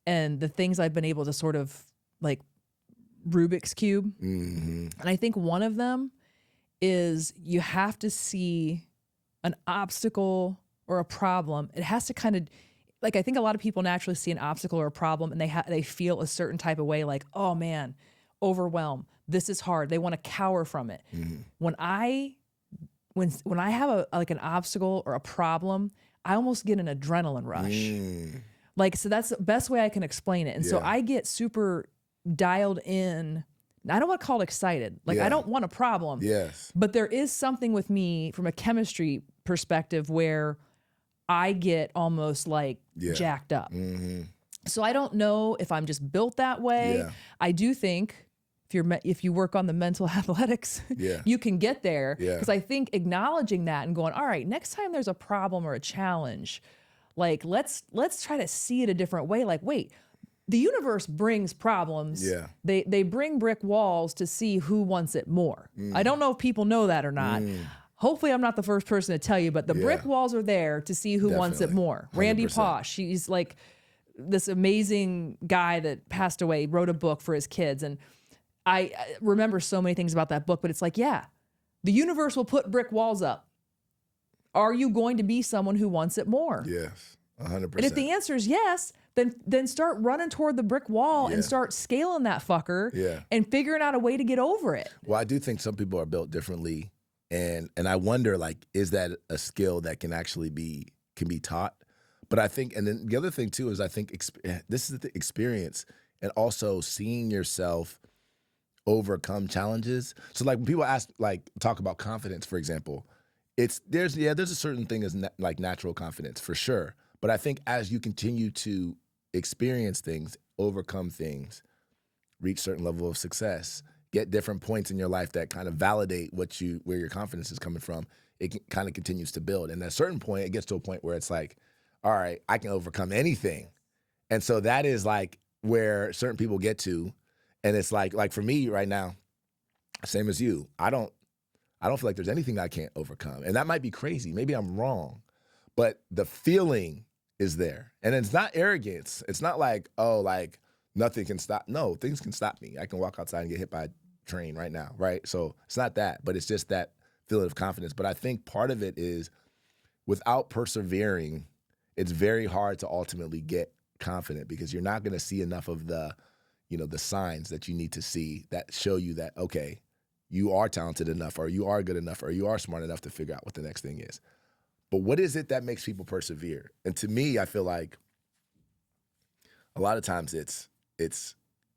and the things I've been able to sort of like Rubik's Cube? Mm-hmm. And I think one of them is you have to see an obstacle or a problem. It has to kind of, like, I think a lot of people naturally see an obstacle or a problem and they feel a certain type of way, like, oh man, overwhelmed. This is hard. They want to cower from it. Mm-hmm. When I have an obstacle or a problem, I almost get an adrenaline rush. Like, so that's the best way I can explain it. And so I get super dialed in. I don't want to call it excited. Like, I don't want a problem. Yes. But there is something with me from a chemistry perspective where I get almost like jacked up. Mm-hmm. So I don't know if I'm just built that way. Yeah. I do think if you work on the mental athletics, you can get there. Because I think acknowledging that and going, all right, next time there's a problem or a challenge, like let's try to see it a different way. Like, wait, the universe brings problems. Yeah. They bring brick walls to see who wants it more. I don't know if people know that or not. Hopefully I'm not the first person to tell you, but the brick walls are there to see who wants it more. 100%. Randy Pausch, he's like this amazing guy that passed away, wrote a book for his kids. And I remember so many things about that book, but it's like, the universe will put brick walls up. Are you going to be someone who wants it more? Yes, 100%. And if the answer is yes, then start running toward the brick wall and start scaling that fucker and figuring out a way to get over it. Well, I do think some people are built differently. And I wonder, like, is that a skill that can actually be taught? But I think, and then the other thing too is I think this is the experience and also seeing yourself overcome challenges. So like when people talk about confidence, for example, there's a certain thing as like natural confidence for sure. But I think as you continue to experience things, overcome things, reach certain level of success, get different points in your life that kind of validate where your confidence is coming from, it kind of continues to build. And at a certain point, it gets to a point where it's like, all right, I can overcome anything. And so that is like where certain people get to. And it's like for me right now, same as you, I don't feel like there's anything I can't overcome. And that might be crazy. Maybe I'm wrong. But the feeling is there. And it's not arrogance. It's not like, oh, like nothing can stop. No, things can stop me. I can walk outside and get hit by a train right now, right? So it's not that, but it's just that feeling of confidence. But I think part of it is without persevering, it's very hard to ultimately get confident because you're not going to see enough of the signs that you need to see that show you that, okay, you are talented enough or you are good enough or you are smart enough to figure out what the next thing is. But what is it that makes people persevere? And to me, I feel like a lot of times it's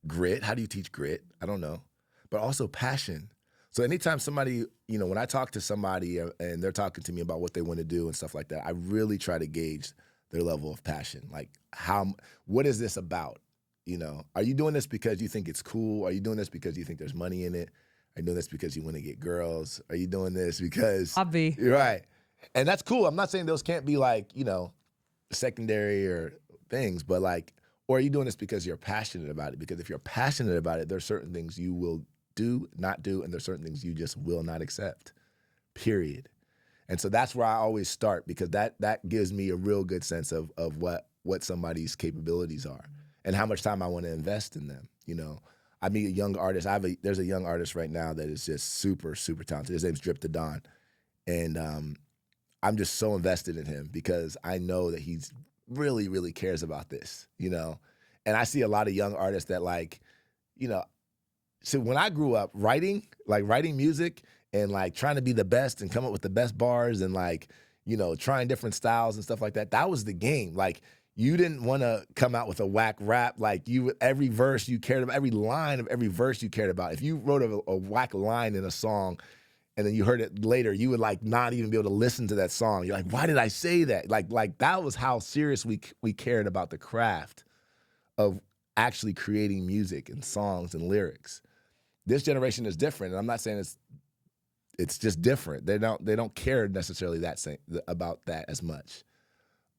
grit. How do you teach grit? I don't know. But also passion. So anytime somebody, when I talk to somebody and they're talking to me about what they want to do and stuff like that, I really try to gauge their level of passion. Like what is this about? Are you doing this because you think it's cool? Are you doing this because you think there's money in it? Are you doing this because you want to get girls? Are you doing this because... Obvi. Right. And that's cool. I'm not saying those can't be like, secondary or things, but like, or are you doing this because you're passionate about it? Because if you're passionate about it, there's certain things you will do, not do, and there's certain things you just will not accept, period. And so that's where I always start, because that gives me a real good sense of what somebody's capabilities are and how much time I want to invest in them. I meet a young artist. There's a young artist right now that is just super, super talented. His name's Mekka Don. And I'm just so invested in him because I know that he's really, really cares about this, And I see a lot of young artists that so when I grew up writing music and like trying to be the best and come up with the best bars and trying different styles and stuff like that, that was the game. Like, you didn't want to come out with a whack rap. Like, every verse you cared about, every line of every verse you cared about. If you wrote a whack line in a song and then you heard it later, you would not even be able to listen to that song. You're like, why did I say that? Like that was how serious we cared about the craft of actually creating music and songs and lyrics. This generation is different, and I'm not saying it's just different. They don't care necessarily about that as much.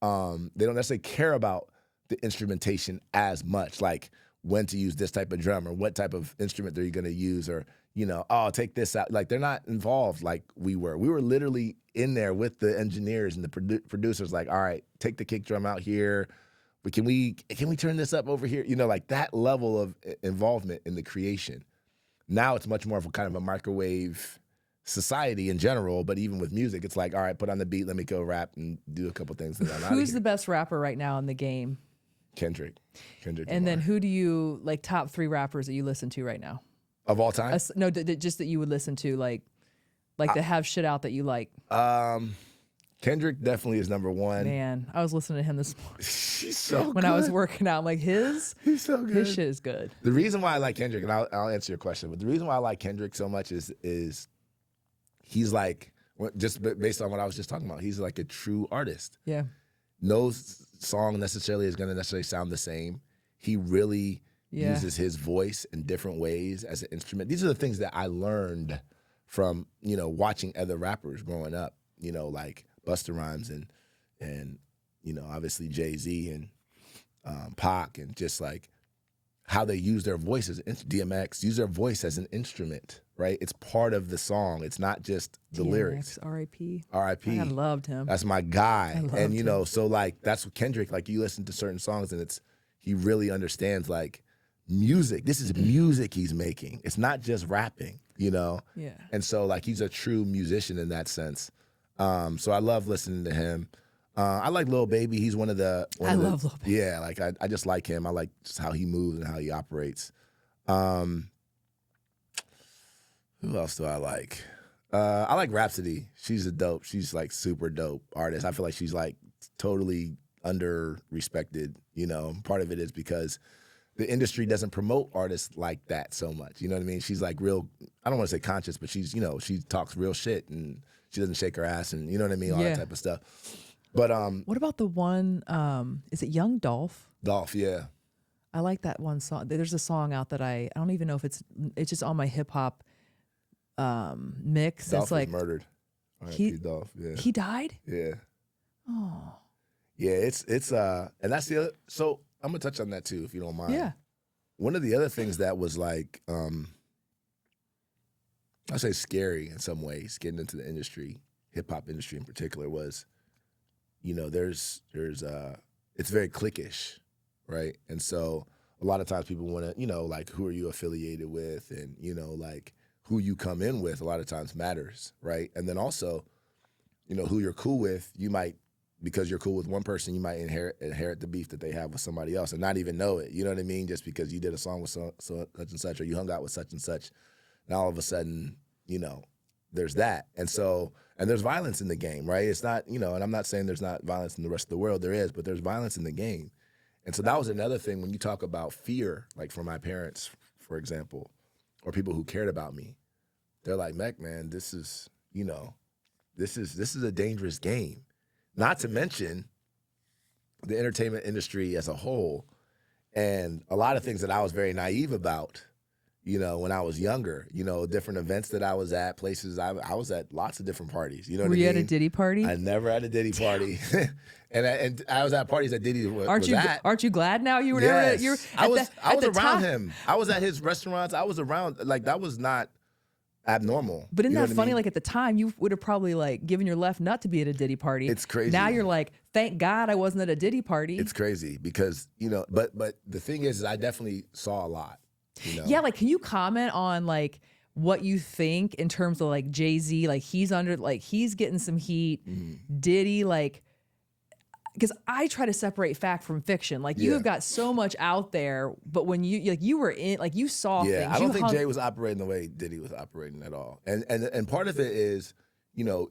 They don't necessarily care about the instrumentation as much, like when to use this type of drum or what type of instrument they're going to use, or take this out. Like, they're not involved like we were. We were literally in there with the engineers and the producers. Like, all right, take the kick drum out here. But can we turn this up over here? Like that level of involvement in the creation. Now it's much more of a kind of a microwave society in general, but even with music, it's like, all right, put on the beat, let me go rap and do a couple things. Who's the best rapper right now in the game? Kendrick. And Lamar. then who do you, like, top 3 rappers that you listen to right now? Of all time? No, just that you would listen to, like that have shit out that you like. Kendrick definitely is number 1. Man, I was listening to him this morning. He's so good. When I was working out, I'm like, he's so good. His shit is good. The reason why I like Kendrick, and I'll answer your question, but the reason why I like Kendrick so much is he's like, just based on what I was just talking about, he's like a true artist. Yeah. No song necessarily is going to necessarily sound the same. He really uses his voice in different ways as an instrument. These are the things that I learned from, watching other rappers growing up, like Busta Rhymes and obviously Jay-Z and Pac, and just like how they use their voices. DMX use their voice as an instrument, right? It's part of the song. It's not just the lyrics. R.I.P. R.I.P. I loved him. That's my guy. And him. So like that's what Kendrick, like, you listen to certain songs and he really understands like music. This is music he's making. It's not just rapping, Yeah. And so like he's a true musician in that sense. So I love listening to him. I like Lil Baby. He's one of the... I love Lil Baby. Yeah, like I just like him. I like just how he moves and how he operates. Who else do I like? I like Rhapsody. She's like super dope artist. I feel like she's like totally under-respected. Part of it is because the industry doesn't promote artists like that so much. You know what I mean? She's like real, I don't want to say conscious, but she's, she talks real shit and she doesn't shake her ass and you know what I mean? All that type of stuff. But what about the one, is it Young Dolph? Dolph, yeah. I like that one song. There's a song out that I don't even know if it's just on my hip hop mix. Dolph it's like was murdered. Dolph, yeah. He died? Yeah. Oh. Yeah, it's and that's the other, so I'm gonna touch on that too, if you don't mind. Yeah. One of the other things that was like, I say scary in some ways, getting into the industry, hip hop industry in particular, was, there's it's very cliquish, right? And so a lot of times people want to, like, who are you affiliated with, and like who you come in with a lot of times matters, right? And then also, who you're cool with, you might, because you're cool with one person, you might inherit the beef that they have with somebody else and not even know it. You know what I mean? Just because you did a song with such and such, or you hung out with such and such, and all of a sudden, there's that. And so, and there's violence in the game, right? It's not, and I'm not saying there's not violence in the rest of the world. There is, but there's violence in the game. And so that was another thing when you talk about fear, like for my parents, for example, or people who cared about me. They're like, Mekk, man, this is a dangerous game. Not to mention the entertainment industry as a whole and a lot of things that I was very naive about, when I was younger, different events that I was at, places I was at lots of different parties. You know what I mean? Were you at a Diddy party? I never had a Diddy party. and I was at parties that Diddy was at. Aren't you glad now you were Yes. there? I was around him. I was at his restaurants. I was around, like, that was not abnormal. But isn't You know that what I funny? mean? Like at the time, you would have probably like given your left nut to be at a Diddy party. It's crazy. Now you're like, thank God I wasn't at a Diddy party. It's crazy because, but the thing is I definitely saw a lot. Yeah, like can you comment on like what you think in terms of like Jay-Z, like he's getting some heat. Diddy, like, because I try to separate fact from fiction. Like you have got so much out there, but when you were in, like you saw things. I don't think Jay was operating the way Diddy was operating at all. And part of it is,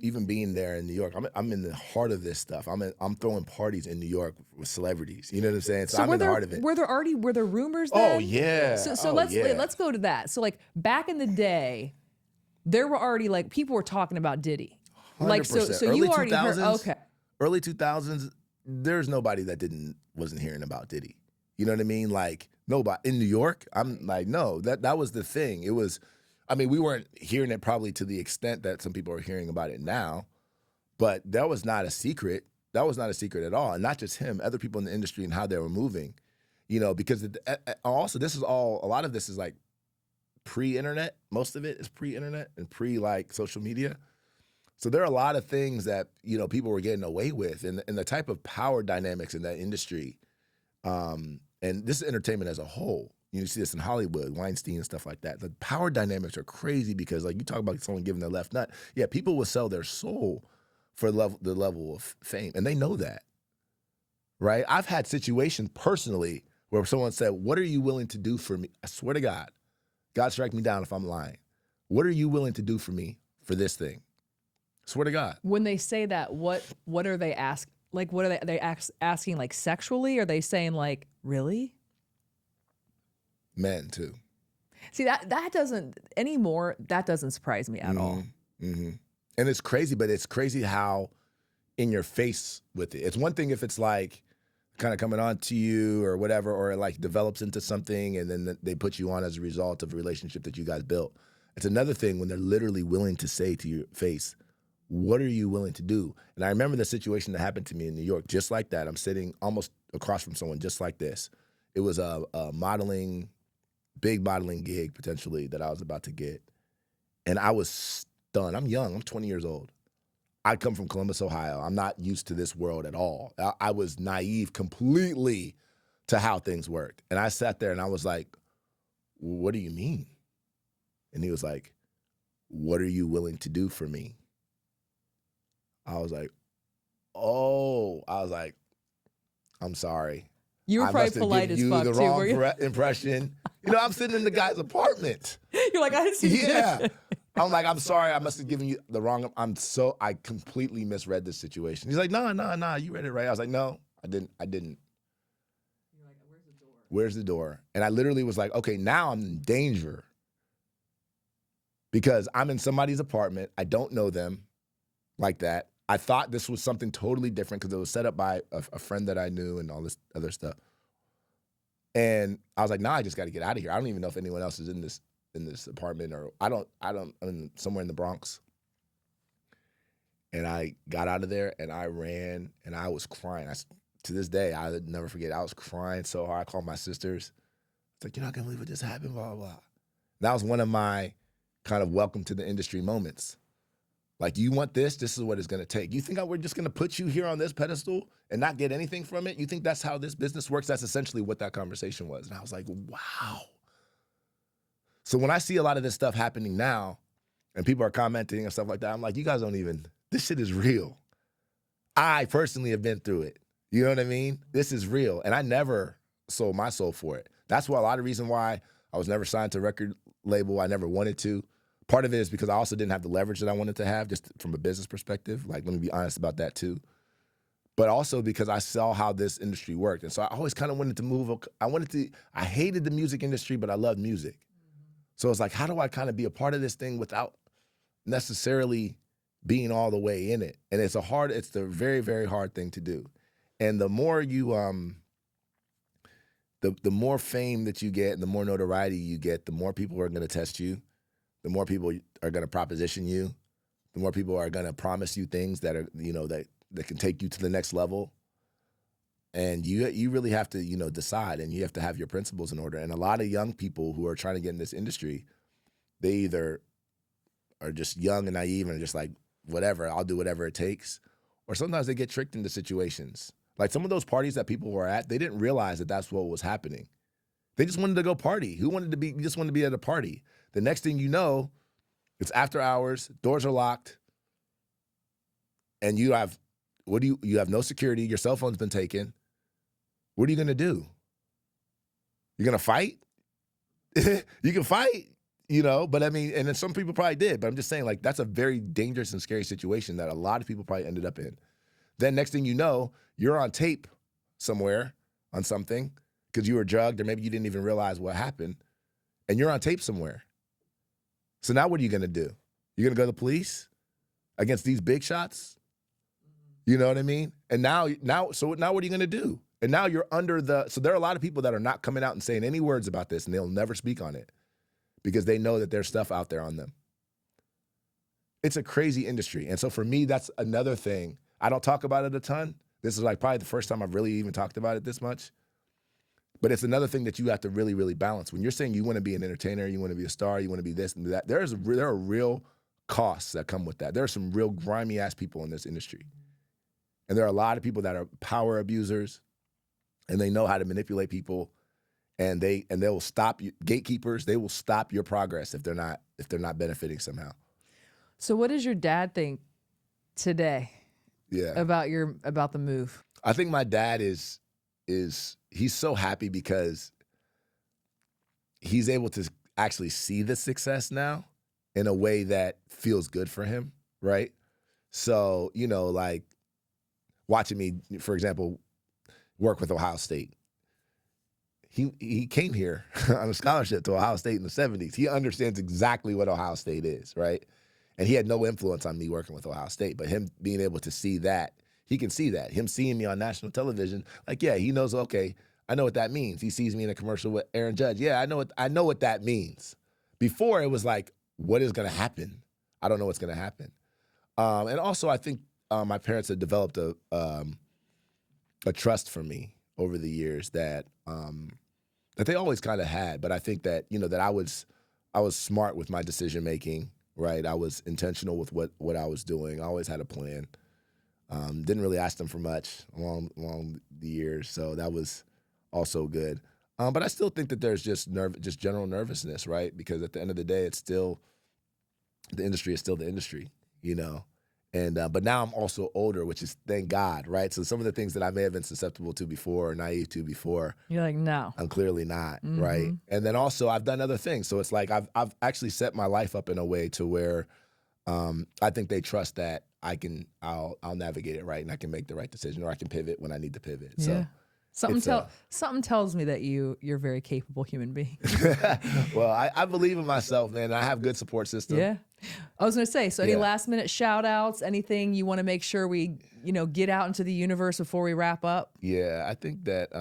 even being there in New York, I'm in the heart of this stuff. I'm throwing parties in New York with celebrities. You know what I'm saying? So I'm in the heart of it. Were there rumors then? Oh yeah. So let's go to that. So like back in the day, there were already like people were talking about Diddy. 100%. Like so Early you already 2000s, heard. Okay. Early 2000s, there's nobody that wasn't hearing about Diddy. You know what I mean? Like nobody in New York. I'm like, no, that was the thing. It was. I mean, we weren't hearing it probably to the extent that some people are hearing about it now, but that was not a secret. That was not a secret at all. And not just him, other people in the industry and how they were moving, because also a lot of this is like pre-internet. Most of it is pre-internet and like social media. So there are a lot of things that, people were getting away with and the type of power dynamics in that industry. And this is entertainment as a whole. You see this in Hollywood, Weinstein and stuff like that. The power dynamics are crazy because, like, you talk about someone giving their left nut. Yeah, people will sell their soul for the level of fame, and they know that, right? I've had situations personally where someone said, what are you willing to do for me? I swear to God, God strike me down if I'm lying. What are you willing to do for me for this thing? Swear to God. When they say that, what are they asking? Like, what are they asking, like, sexually? Are they saying, like, really? Men too. See, that doesn't anymore. That doesn't surprise me at all. Mm-hmm. And it's crazy, but it's crazy how in your face with it. It's one thing if it's like kind of coming on to you or whatever, or it like develops into something and then they put you on as a result of a relationship that you guys built. It's another thing when they're literally willing to say to your face, what are you willing to do? And I remember the situation that happened to me in New York, just like that. I'm sitting almost across from someone just like this. It was a big modeling gig potentially that I was about to get. And I was stunned. I'm young, I'm 20 years old. I come from Columbus, Ohio. I'm not used to this world at all. I was naive completely to how things worked. And I sat there and I was like, what do you mean? And he was like, what are you willing to do for me? I was like, I'm sorry. You were probably polite as fuck, the too, wrong were you? impression. I'm sitting in the guy's apartment. You're like, I didn't see Yeah. I'm like, I'm sorry, I must have given you the wrong, I completely misread this situation. He's like, no, you read it right. I was like, no, I didn't. You're like, where's the door? Where's the door? And I literally was like, okay, now I'm in danger because I'm in somebody's apartment. I don't know them like that. I thought this was something totally different because it was set up by a friend that I knew and all this other stuff. And I was like, I just got to get out of here. I don't even know if anyone else is in this apartment, or I'm somewhere in the Bronx. And I got out of there and I ran and I was crying. To this day, I'll never forget. I was crying so hard. I called my sisters. It's like, you're not gonna believe what just happened, blah, blah, blah. That was one of my kind of welcome to the industry moments. Like, you want this is what it's gonna take. You think we're just gonna put you here on this pedestal and not get anything from it? You think that's how this business works? That's essentially what that conversation was. And I was like, wow. So when I see a lot of this stuff happening now and people are commenting and stuff like that, I'm like, you guys don't even, this shit is real. I personally have been through it. You know what I mean? This is real. And I never sold my soul for it. That's why a lot of reason why I was never signed to a record label. I never wanted to. Part of it is because I also didn't have the leverage that I wanted to have, just from a business perspective. Like, let me be honest about that too. but also because I saw how this industry worked. And so I always kind of wanted to move. I hated the music industry, but I loved music. So it's like, how do I kind of be a part of this thing without necessarily being all the way in it? And it's the very, very hard thing to do. And the more you, the more fame that you get and the more notoriety you get, the more people are going to test you, the more people are going to proposition you, the more people are going to promise you things that are, that can take you to the next level. And you really have to, decide, and you have to have your principles in order. And a lot of young people who are trying to get in this industry, they either are just young and naive and just like, whatever, I'll do whatever it takes. Or sometimes they get tricked into situations. Like some of those parties that people were at, they didn't realize that that's what was happening. They just wanted to go party. You just wanted to be at a party. The next thing you know, it's after hours, doors are locked, and you have no security, your cell phone's been taken. What are you gonna do? You're gonna fight? You can fight, but I mean, and then some people probably did, but I'm just saying, like, that's a very dangerous and scary situation that a lot of people probably ended up in. Then next thing you know, you're on tape somewhere on something because you were drugged or maybe you didn't even realize what happened, and you're on tape somewhere. So now what are you gonna do? You're gonna go to the police against these big shots? You know what I mean? And now what are you gonna do? And now you're so there are a lot of people that are not coming out and saying any words about this, and they'll never speak on it because they know that there's stuff out there on them. It's a crazy industry. And so for me, that's another thing. I don't talk about it a ton. This is like probably the first time I've really even talked about it this much. But it's another thing that you have to really, really balance. When you're saying you want to be an entertainer, you want to be a star, you want to be this and that, there are real costs that come with that. There are some real grimy ass people in this industry. And there are a lot of people that are power abusers, and they know how to manipulate people, and they will stop you, gatekeepers. They will stop your progress if they're not benefiting somehow. So what does your dad think today? Yeah. About the move? I think my dad is he's so happy because he's able to actually see the success now in a way that feels good for him, right? So, like watching me, for example, work with Ohio State. He came here on a scholarship to Ohio State in the 70s. He understands exactly what Ohio State is, right? And he had no influence on me working with Ohio State, but him being able to see that, he can see that. Him seeing me on national television, like, yeah, he knows, okay, I know what that means. He sees me in a commercial with Aaron Judge. Yeah, I know what that means. Before it was like, what is gonna happen? I don't know what's gonna happen. And also I think my parents had developed a trust for me over the years that they always kind of had. But I think that, that I was smart with my decision making, right? I was intentional with what I was doing. I always had a plan. Didn't really ask them for much along the years, so that was also good. But I still think that there's just general nervousness, right? Because at the end of the day, the industry is still the industry, And but now I'm also older, which is thank God, right? So some of the things that I may have been susceptible to before or naive to before, you're like, no, I'm clearly not, right? And then also I've done other things, so it's like I've actually set my life up in a way to where I think they trust that I'll navigate it right, and I can make the right decision, or I can pivot when I need to pivot. Yeah. So something tells me that you're a very capable human being. Well, I believe in myself, man. I have good support system. Yeah. I was going to say, so any Yeah. last minute shout outs, anything you want to make sure we, get out into the universe before we wrap up? Yeah, I think that,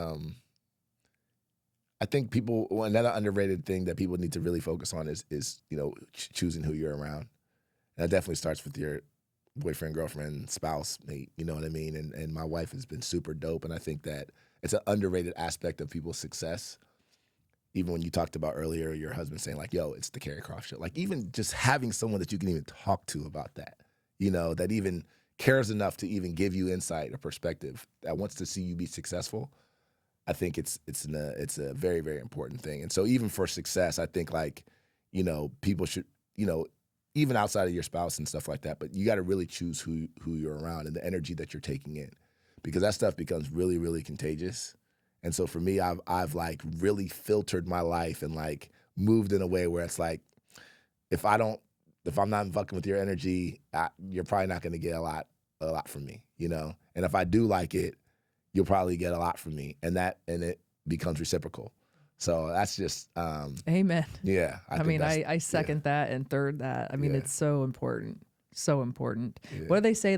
another underrated thing that people need to really focus on is choosing who you're around. And that definitely starts with your boyfriend, girlfriend, spouse, mate, you know what I mean? And my wife has been super dope, and I think that it's an underrated aspect of people's success. Even when you talked about earlier, your husband saying like, yo, it's the Carrie Croft show. Like even just having someone that you can even talk to about that, that even cares enough to even give you insight or perspective, that wants to see you be successful, I think it's a very, very important thing. And so even for success, I think people should, even outside of your spouse and stuff like that, but you got to really choose who you're around and the energy that you're taking in, because that stuff becomes really, really contagious. And so for me, I've like really filtered my life and like moved in a way where it's like, if I'm not fucking with your energy, you're probably not going to get a lot from me. you know? And if I do like it, you'll probably get a lot from me, and it becomes reciprocal. So that's just, amen. yeah. I mean, I second that and third that. I mean, it's so important. So important. Yeah. What do they say?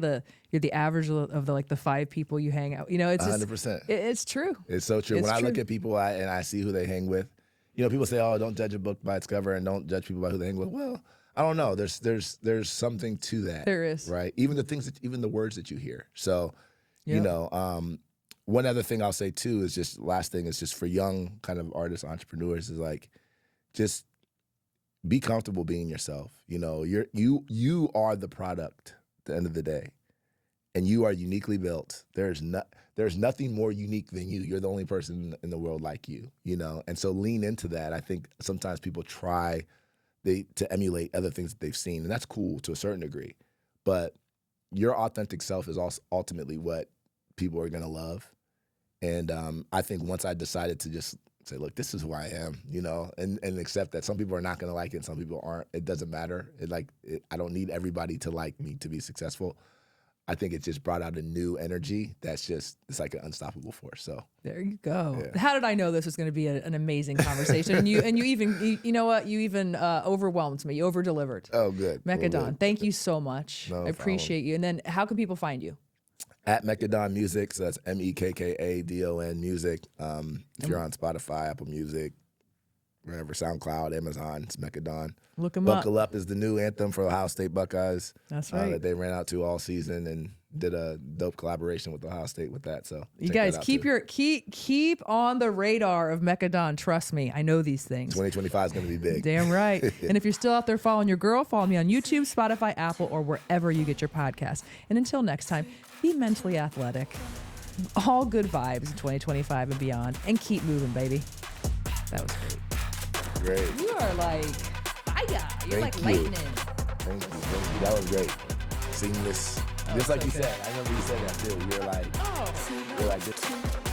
You're the average of the 5 people you hang out. You know, it's 100%. It's true. It's so true. When I look at people and I see who they hang with, you know, people say, "Oh, don't judge a book by its cover, and don't judge people by who they hang with." Well, I don't know. There's something to that. There is, right? Even the words that you hear. So, you know, one other thing I'll say too is just last thing is just for young kind of artists, entrepreneurs is like, just be comfortable being yourself. You know, you are the product at the end of the day, and you are uniquely built. There's nothing more unique than you. You're the only person in the world like you. You know, and so lean into that. I think sometimes people try to emulate other things that they've seen, and that's cool to a certain degree, but your authentic self is also ultimately what people are gonna love. And I think once I decided to just say, look, this is who I am, you know, and accept that some people are not going to like it and some people aren't. It doesn't matter. I don't need everybody to like me to be successful. I think it just brought out a new energy it's like an unstoppable force. So there you go. Yeah. How did I know this was going to be an amazing conversation? and you even you know what? You even overwhelmed me. You over-delivered. Oh, good. Mekka Don, thank you so much. No I appreciate you. And then how can people find you? At Mekka Don Music, so that's MEKKADON Music. If you're on Spotify, Apple Music, wherever, SoundCloud, Amazon, it's Mekka Don. Look them up. Buckle Up is the new anthem for Ohio State Buckeyes. That's right. That they ran out to all season and did a dope collaboration with Ohio State with that. So you guys keep on the radar of Mekka Don. Trust me, I know these things. 2025 is going to be big. Damn right. And if you're still out there following your girl, follow me on YouTube, Spotify, Apple, or wherever you get your podcasts. And until next time, be mentally athletic. All good vibes in 2025 and beyond. And keep moving, baby. That was great. Great. You are like fire. You're like lightning. Thank you. That was great. Seeing this, just like you said. I remember you said that too. You're like, oh. you're like this.